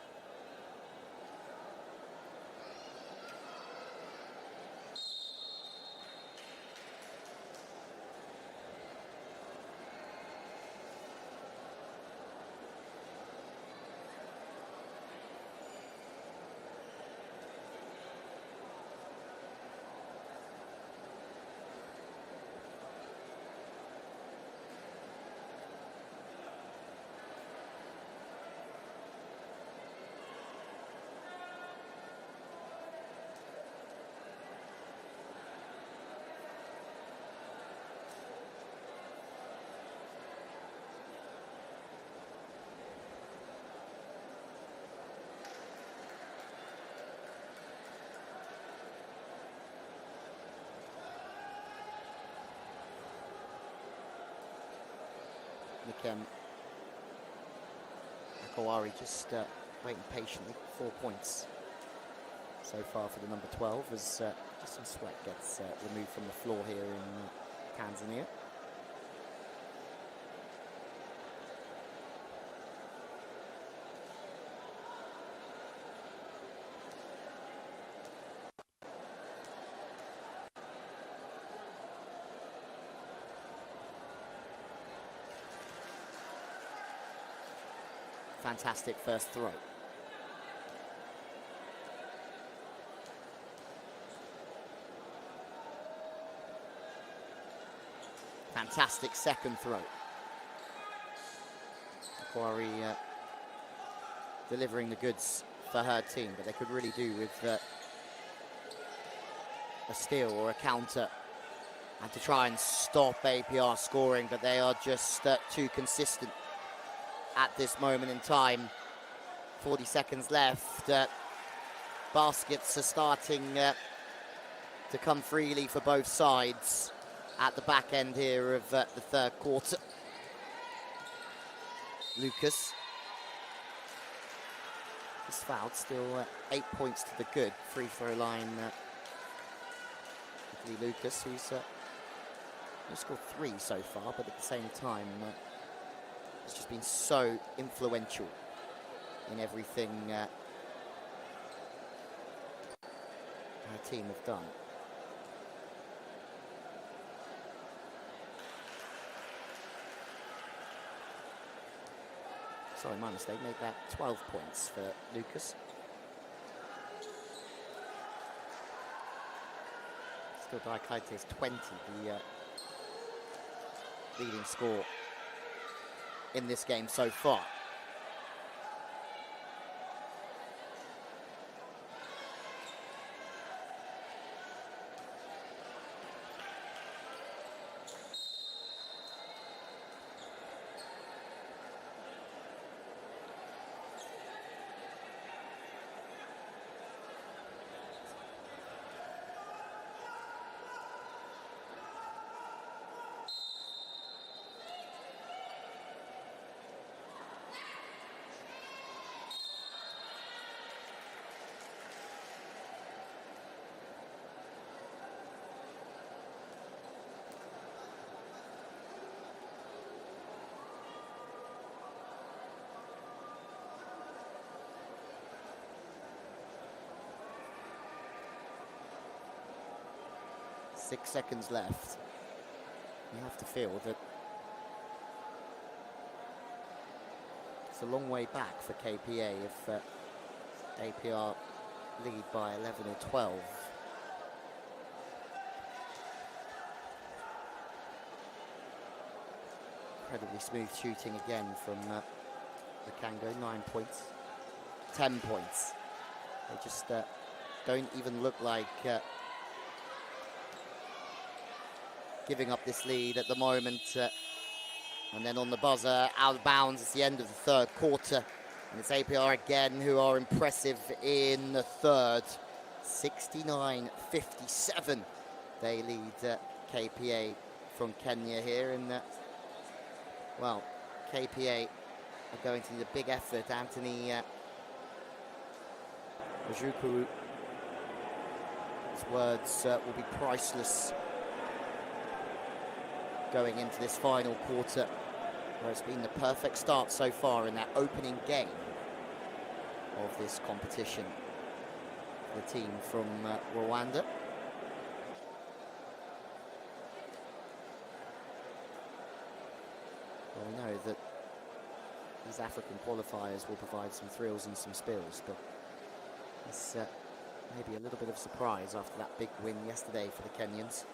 Akawari just waiting patiently. 4 points so far for the number 12 as Justin Sweat gets removed from the floor here in Tanzania. Fantastic first throw. Fantastic second throw. Macquarie delivering the goods for her team, but they could really do with a steal or a counter and to try and stop APR scoring, but they are just too consistent at this moment in time. 40 seconds left. Baskets are starting to come freely for both sides at the back end here of the third quarter. Lucas is fouled, still 8 points to the good. Free throw line. Lucas, who's scored 3 so far, but at the same time has just been so influential in everything her team have done. Sorry, my mistake. Make that 12 points for Lucas. Still Daikaite's 20, the leading score in this game so far. 6 seconds left. You have to feel that it's a long way back for KPA if APR lead by 11 or 12. Incredibly smooth shooting again from the Kango. 9 points, 10 points. They just don't even look like giving up this lead at the moment. And then on the buzzer, out of bounds. It's the end of the third quarter. And it's APR again who are impressive in the third. 69-57. They lead KPA from Kenya here. And, well, KPA are going to need a big effort. Anthony Ojukwu, his words will be priceless going into this final quarter, where it's been the perfect start so far in that opening game of this competition. The team from Rwanda. Well, we know that these African qualifiers will provide some thrills and some spills, but it's maybe a little bit of surprise after that big win yesterday for the Kenyans.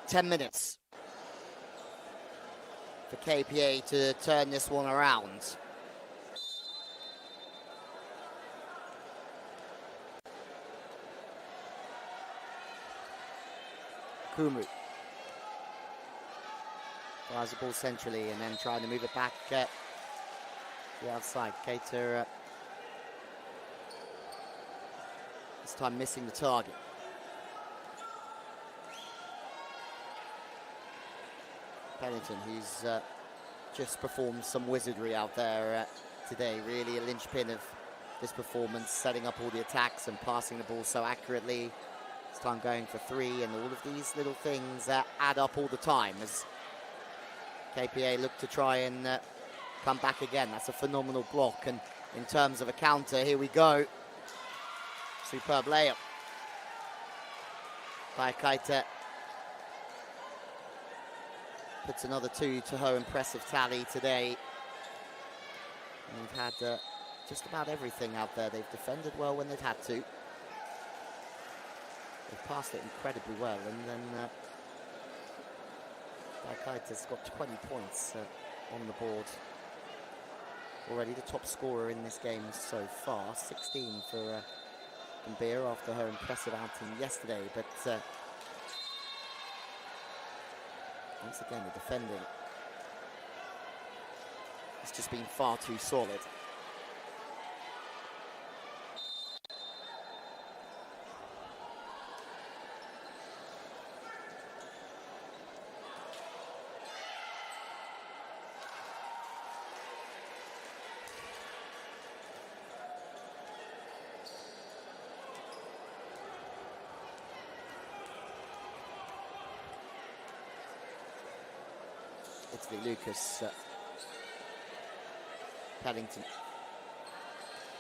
Ten minutes for KPA to turn this one around. Kumu fires the ball centrally and then trying to move it back to the outside. Keita this time missing the target. Pennington, who's just performed some wizardry out there today. Really a linchpin of this performance, setting up all the attacks and passing the ball so accurately. This time going for three, and all of these little things add up all the time as KPA look to try and come back again. That's a phenomenal block, and in terms of a counter, here we go. Superb layup by Keita. Puts another 2 to her impressive tally today. And we've had just about everything out there. They've defended well when they've had to. They've passed it incredibly well. And then Keita's got 20 points on the board. Already the top scorer in this game so far. 16 for Gambia after her impressive outing yesterday. But once again, the defending has just been far too solid. Actually, Lucas Paddington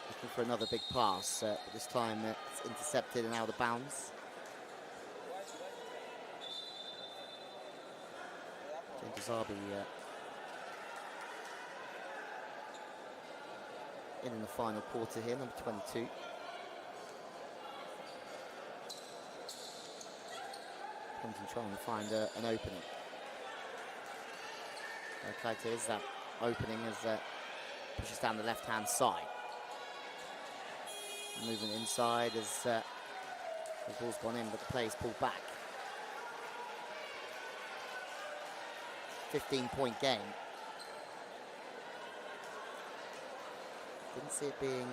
looking for another big pass, but this time it's intercepted and out of bounds. James Azabi in the final quarter here, number 22. Paddington trying to find an opening. Kaita is that opening as pushes down the left-hand side. Moving inside as the ball's gone in, but the play is pulled back. 15-point game. Didn't see it being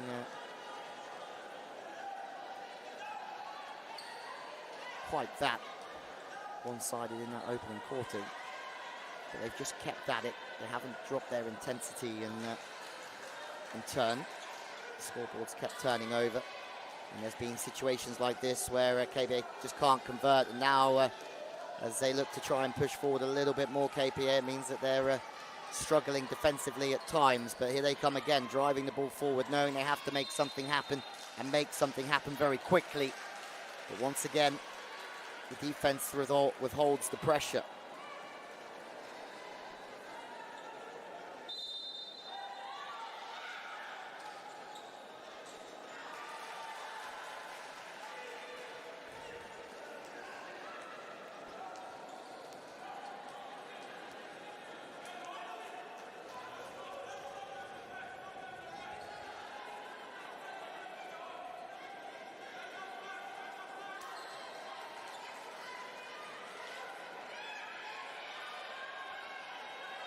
quite that one-sided in that opening quarter. But they've just kept at it. They haven't dropped their intensity in turn. The scoreboard's kept turning over. And there's been situations like this where KPA just can't convert. And now, as they look to try and push forward a little bit more, KPA, it means that they're struggling defensively at times. But here they come again, driving the ball forward, knowing they have to make something happen and make something happen very quickly. But once again, the defense withholds the pressure.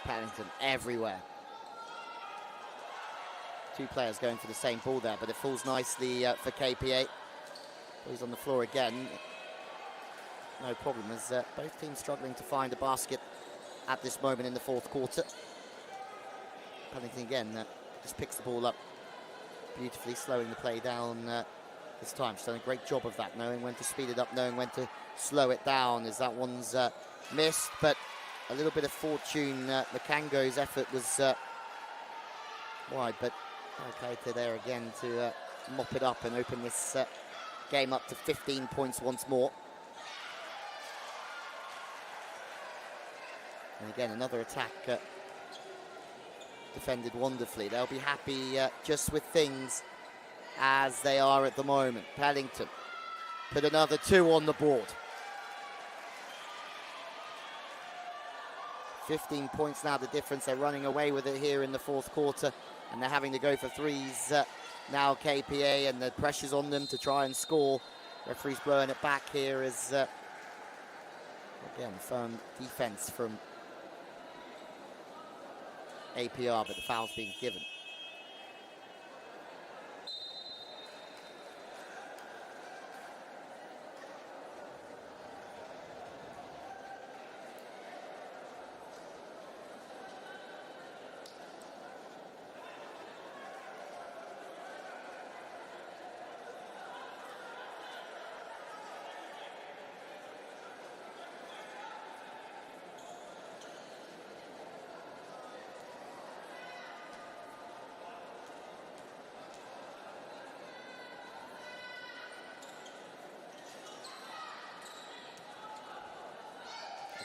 Paddington everywhere. Two players going for the same ball there, but it falls nicely for KPA. He's on the floor again. No problem, as both teams struggling to find a basket at this moment in the fourth quarter. Paddington again just picks the ball up beautifully, slowing the play down this time. She's done a great job of that, knowing when to speed it up, knowing when to slow it down, as that one's missed, but a little bit of fortune. Makango's effort was wide, but Kaita there again to mop it up and open this game up to 15 points once more. And again, another attack defended wonderfully. They'll be happy just with things as they are at the moment. Paddington put another 2 on the board. 15 points now the difference. They're running away with it here in the fourth quarter, and they're having to go for threes now, KPA, and the pressure's on them to try and score. Referee's blowing it back here as again, firm defense from APR, but the foul's being given.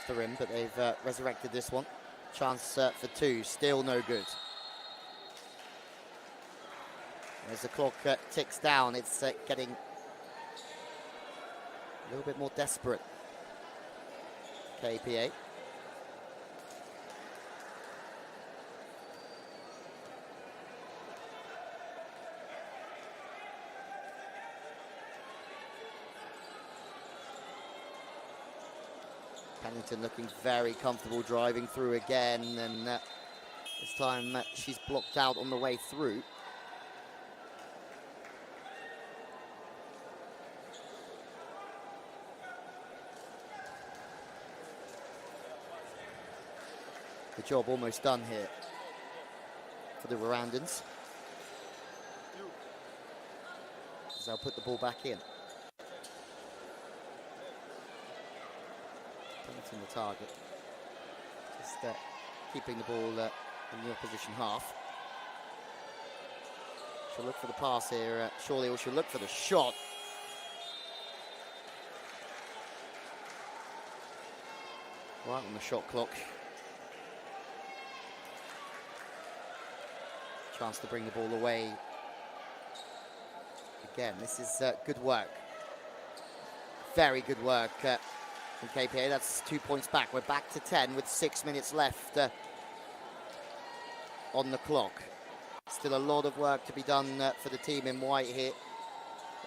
The rim, but they've resurrected this one. Chance for 2, still no good. As the clock ticks down, it's getting a little bit more desperate. KPA. Paddington looking very comfortable driving through again, and this time she's blocked out on the way through. The job almost done here for the Rwandans, as they'll put the ball back in. Paddington the target. Just keeping the ball in the opposition half. She'll look for the pass here, surely, or she'll look for the shot. Right on the shot clock. Chance to bring the ball away. Again, this is good work. Very good work from KPA. That's 2 points back. We're back to 10 with 6 minutes left on the clock. Still a lot of work to be done for the team in white here.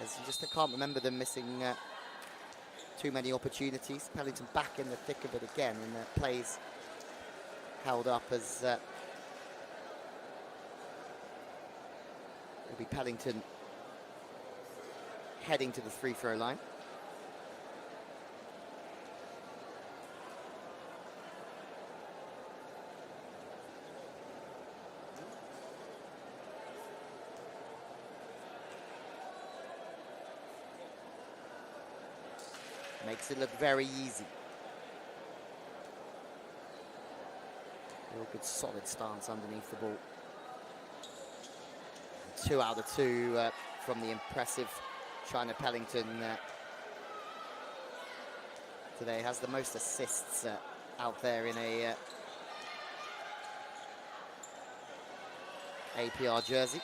As I can't remember them missing too many opportunities. Pellington back in the thick of it again, and plays held up as it'll be Pellington heading to the free throw line. Makes it look very easy. Real good solid stance underneath the ball. 2 out of 2 from the impressive China Pellington today. Has the most assists out there in a APR jersey.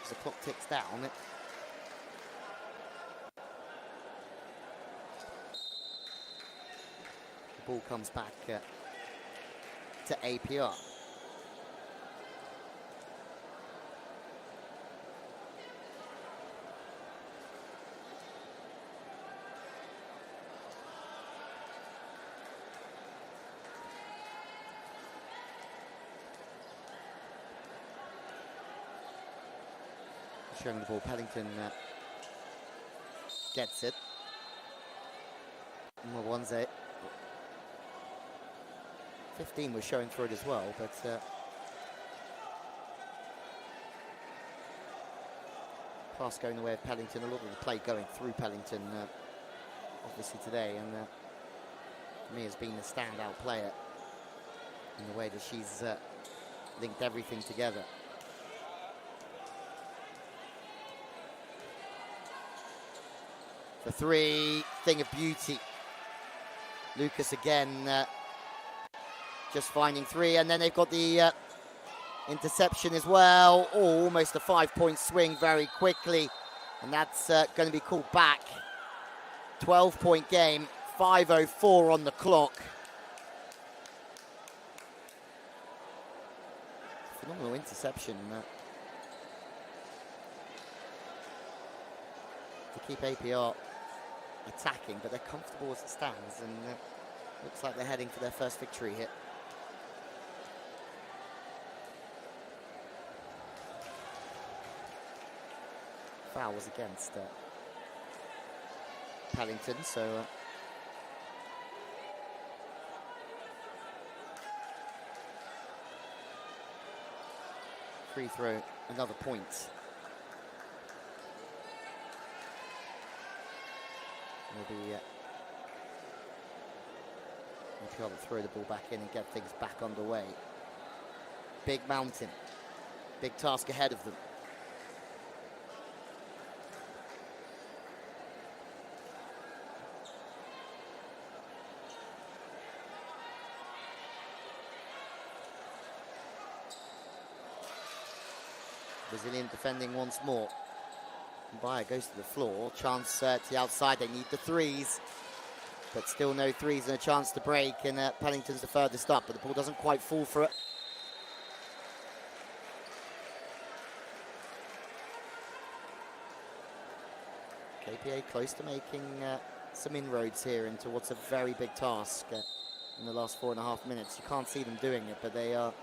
As the clock ticks down, the ball comes back to APR. Showing the ball, Pellington gets it. Mwanze. 15 was showing for it as well, but pass going the way of Pellington. A lot of the play going through Pellington, obviously today, and for me has been the standout player in the way that she's linked everything together. For 3, thing of beauty. Lucas again just finding 3, and then they've got the interception as well. Oh, almost a 5-point swing very quickly, and that's going to be called back. 12-point game, 5:04 on the clock. Phenomenal interception to keep APR attacking, but they're comfortable as it stands, and looks like they're heading for their first victory here. Foul was against Pellington, so free throw, another point. Will be try to throw the ball back in and get things back underway. Big mountain, big task ahead of them. Brazilian defending once more. Bayer goes to the floor, chance to the outside, they need the 3s, but still no 3s and a chance to break, and Pellington's the furthest up, but the ball doesn't quite fall for it. KPA close to making some inroads here into what's a very big task in the last 4.5 minutes. You can't see them doing it, but they are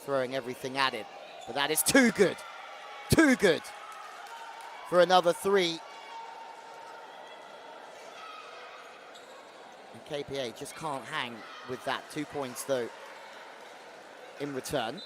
throwing everything at it. But that is too good, too good for another 3. And KPA just can't hang with that. 2 points though in return.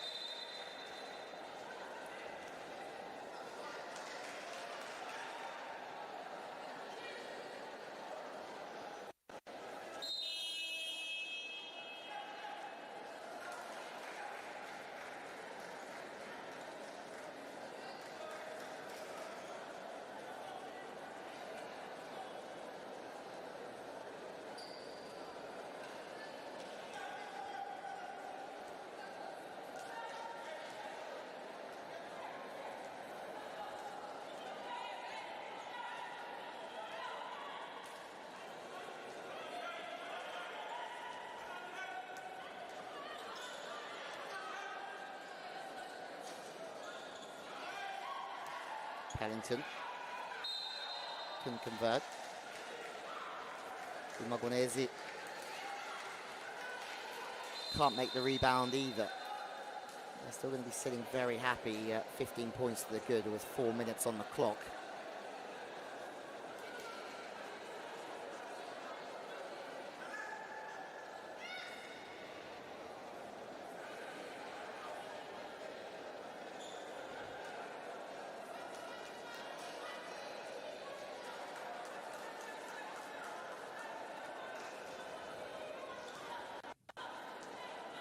Pellington couldn't convert. Magonese can't make the rebound either. They're still going to be sitting very happy, 15 points to the good with 4 minutes on the clock.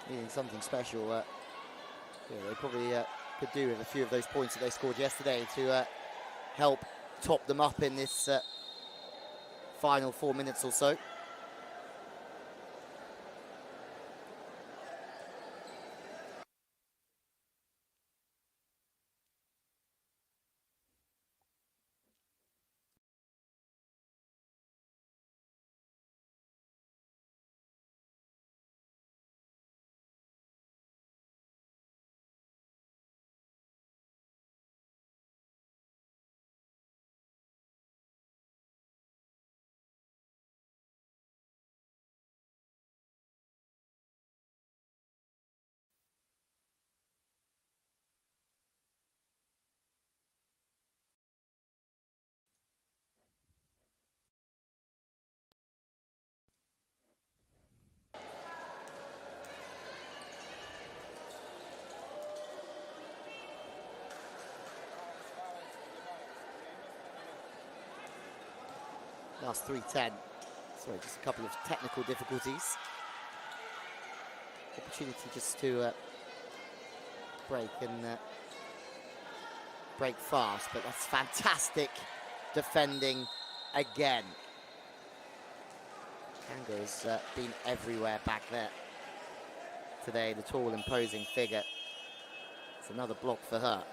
Needing something special. Yeah, they probably could do with a few of those points that they scored yesterday to help top them up in this final 4 minutes or so. Last 3:10. Sorry, just a couple of technical difficulties. Opportunity just to break and break fast, but that's fantastic defending again. Kango's been everywhere back there today, the tall, imposing figure. It's another block for her.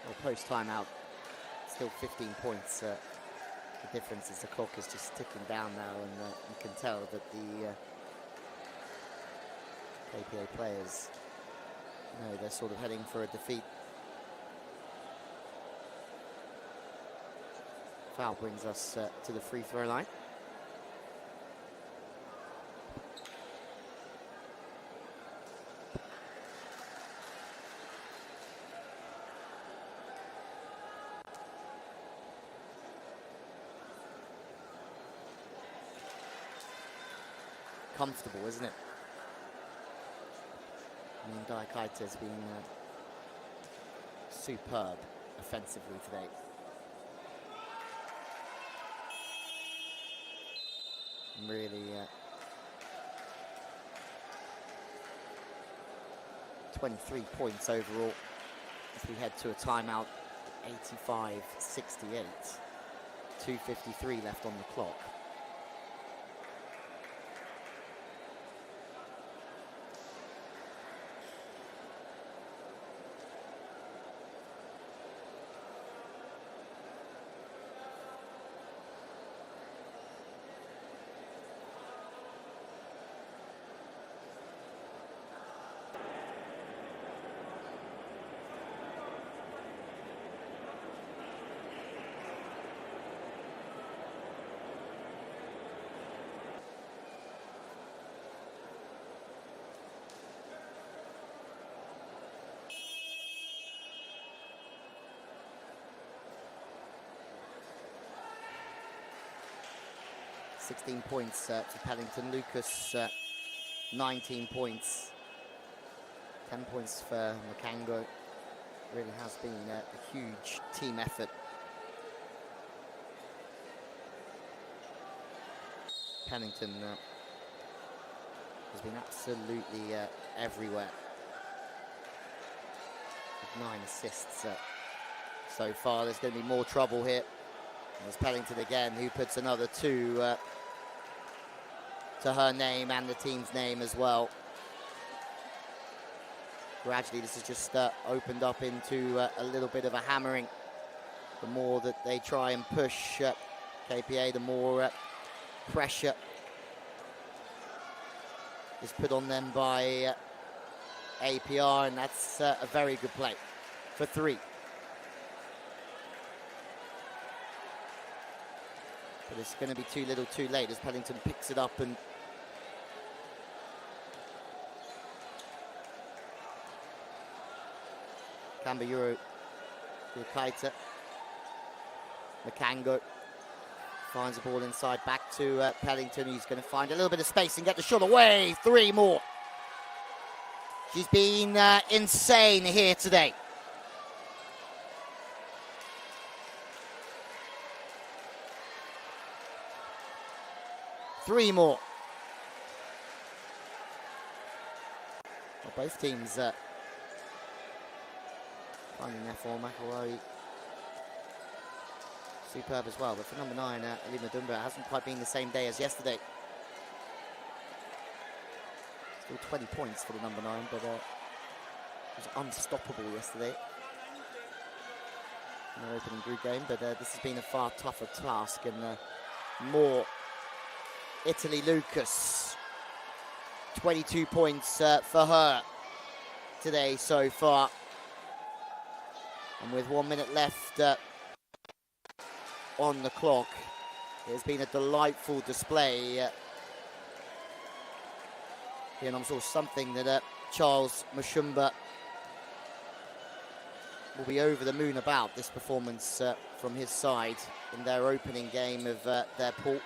Well, post-timeout, still 15 points. The difference is the clock is just ticking down now, and you can tell that the KPA players know they're sort of heading for a defeat. Foul brings us to the free throw line. Comfortable, isn't it? I mean, Daikaita has been superb offensively today. Really 23 points overall as we head to a timeout. 85-68. 2:53 left on the clock. Points to Pellington. Lucas, 19 points. 10 points for Makango. Really has been a huge team effort. Pellington has been absolutely everywhere. With 9 assists so far. There's going to be more trouble here. There's Pellington again, who puts another 2 to her name and the team's name as well. Gradually, this has just opened up into a little bit of a hammering. The more that they try and push KPA, the more pressure is put on them by APR, and that's a very good play for 3. But it's going to be too little too late as Pellington picks it up and Cambayuro, Kaita, Makango finds the ball inside back to Pellington. He's going to find a little bit of space and get the shot away. 3 more. She's been insane here today. Three more. Well, both teams finding their form. McElroy superb as well, but for number 9, Alima Dumba, it hasn't quite been the same day as yesterday. Still 20 points for the number 9, but it was unstoppable yesterday in their opening group game. But this has been a far tougher task, and more Italy Lucas. 22 points for her today so far. And with 1 minute left on the clock, it's been a delightful display. And I'm sure something that Charles Mushumba will be over the moon about, this performance from his side in their opening game of their pool.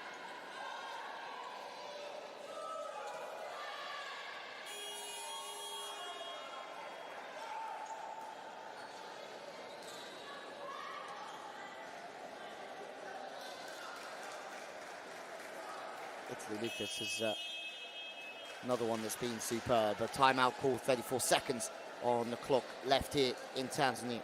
Italy Lucas is another one that's been superb. A timeout call, 34 seconds on the clock left here in Tanzania.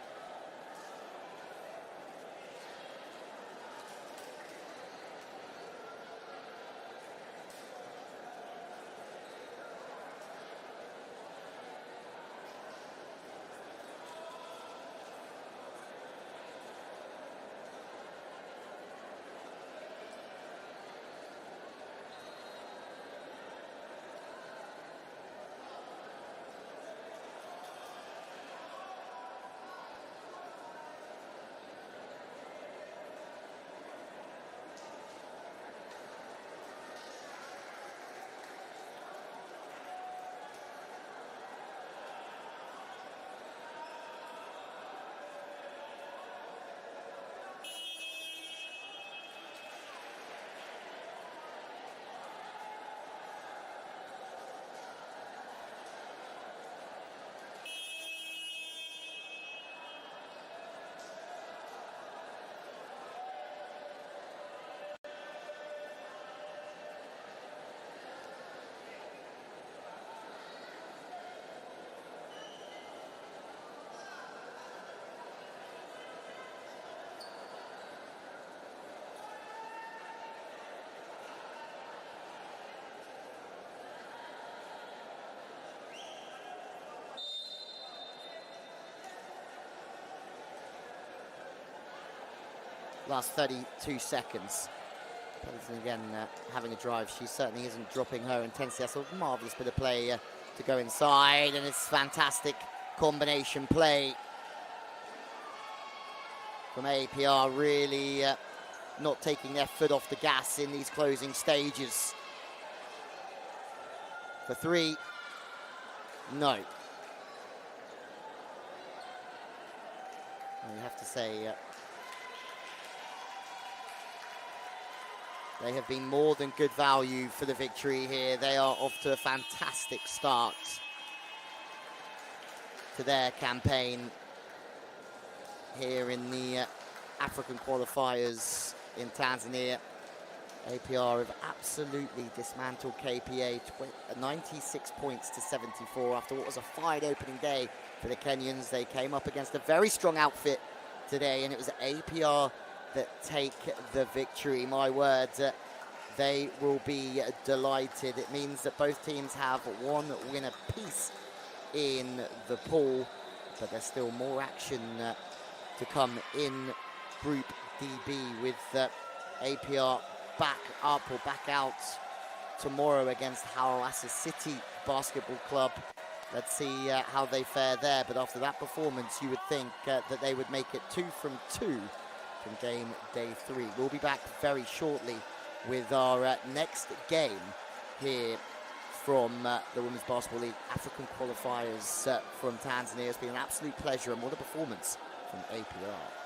last 32 seconds. Pennington again having a drive. She certainly isn't dropping her intensity. That's a marvellous bit of play to go inside, and it's fantastic combination play from APR, really not taking their foot off the gas in these closing stages. For three, no. And you have to say they have been more than good value for the victory here. They are off to a fantastic start to their campaign here in the African qualifiers in Tanzania. APR have absolutely dismantled KPA, 96 points to 74 after what was a fine opening day for the Kenyans. They came up against a very strong outfit today, and it was APR that take the victory. My word, they will be delighted. It means that both teams have one win apiece in the pool, but there's still more action to come in Group DB with APR back up or back out tomorrow against Hawassa City Basketball Club. Let's see how they fare there, but after that performance you would think that they would make it 2 from 2 from game day 3. We'll be back very shortly with our next game here from the Women's Basketball League African Qualifiers from Tanzania. It's been an absolute pleasure, and what a performance from APR.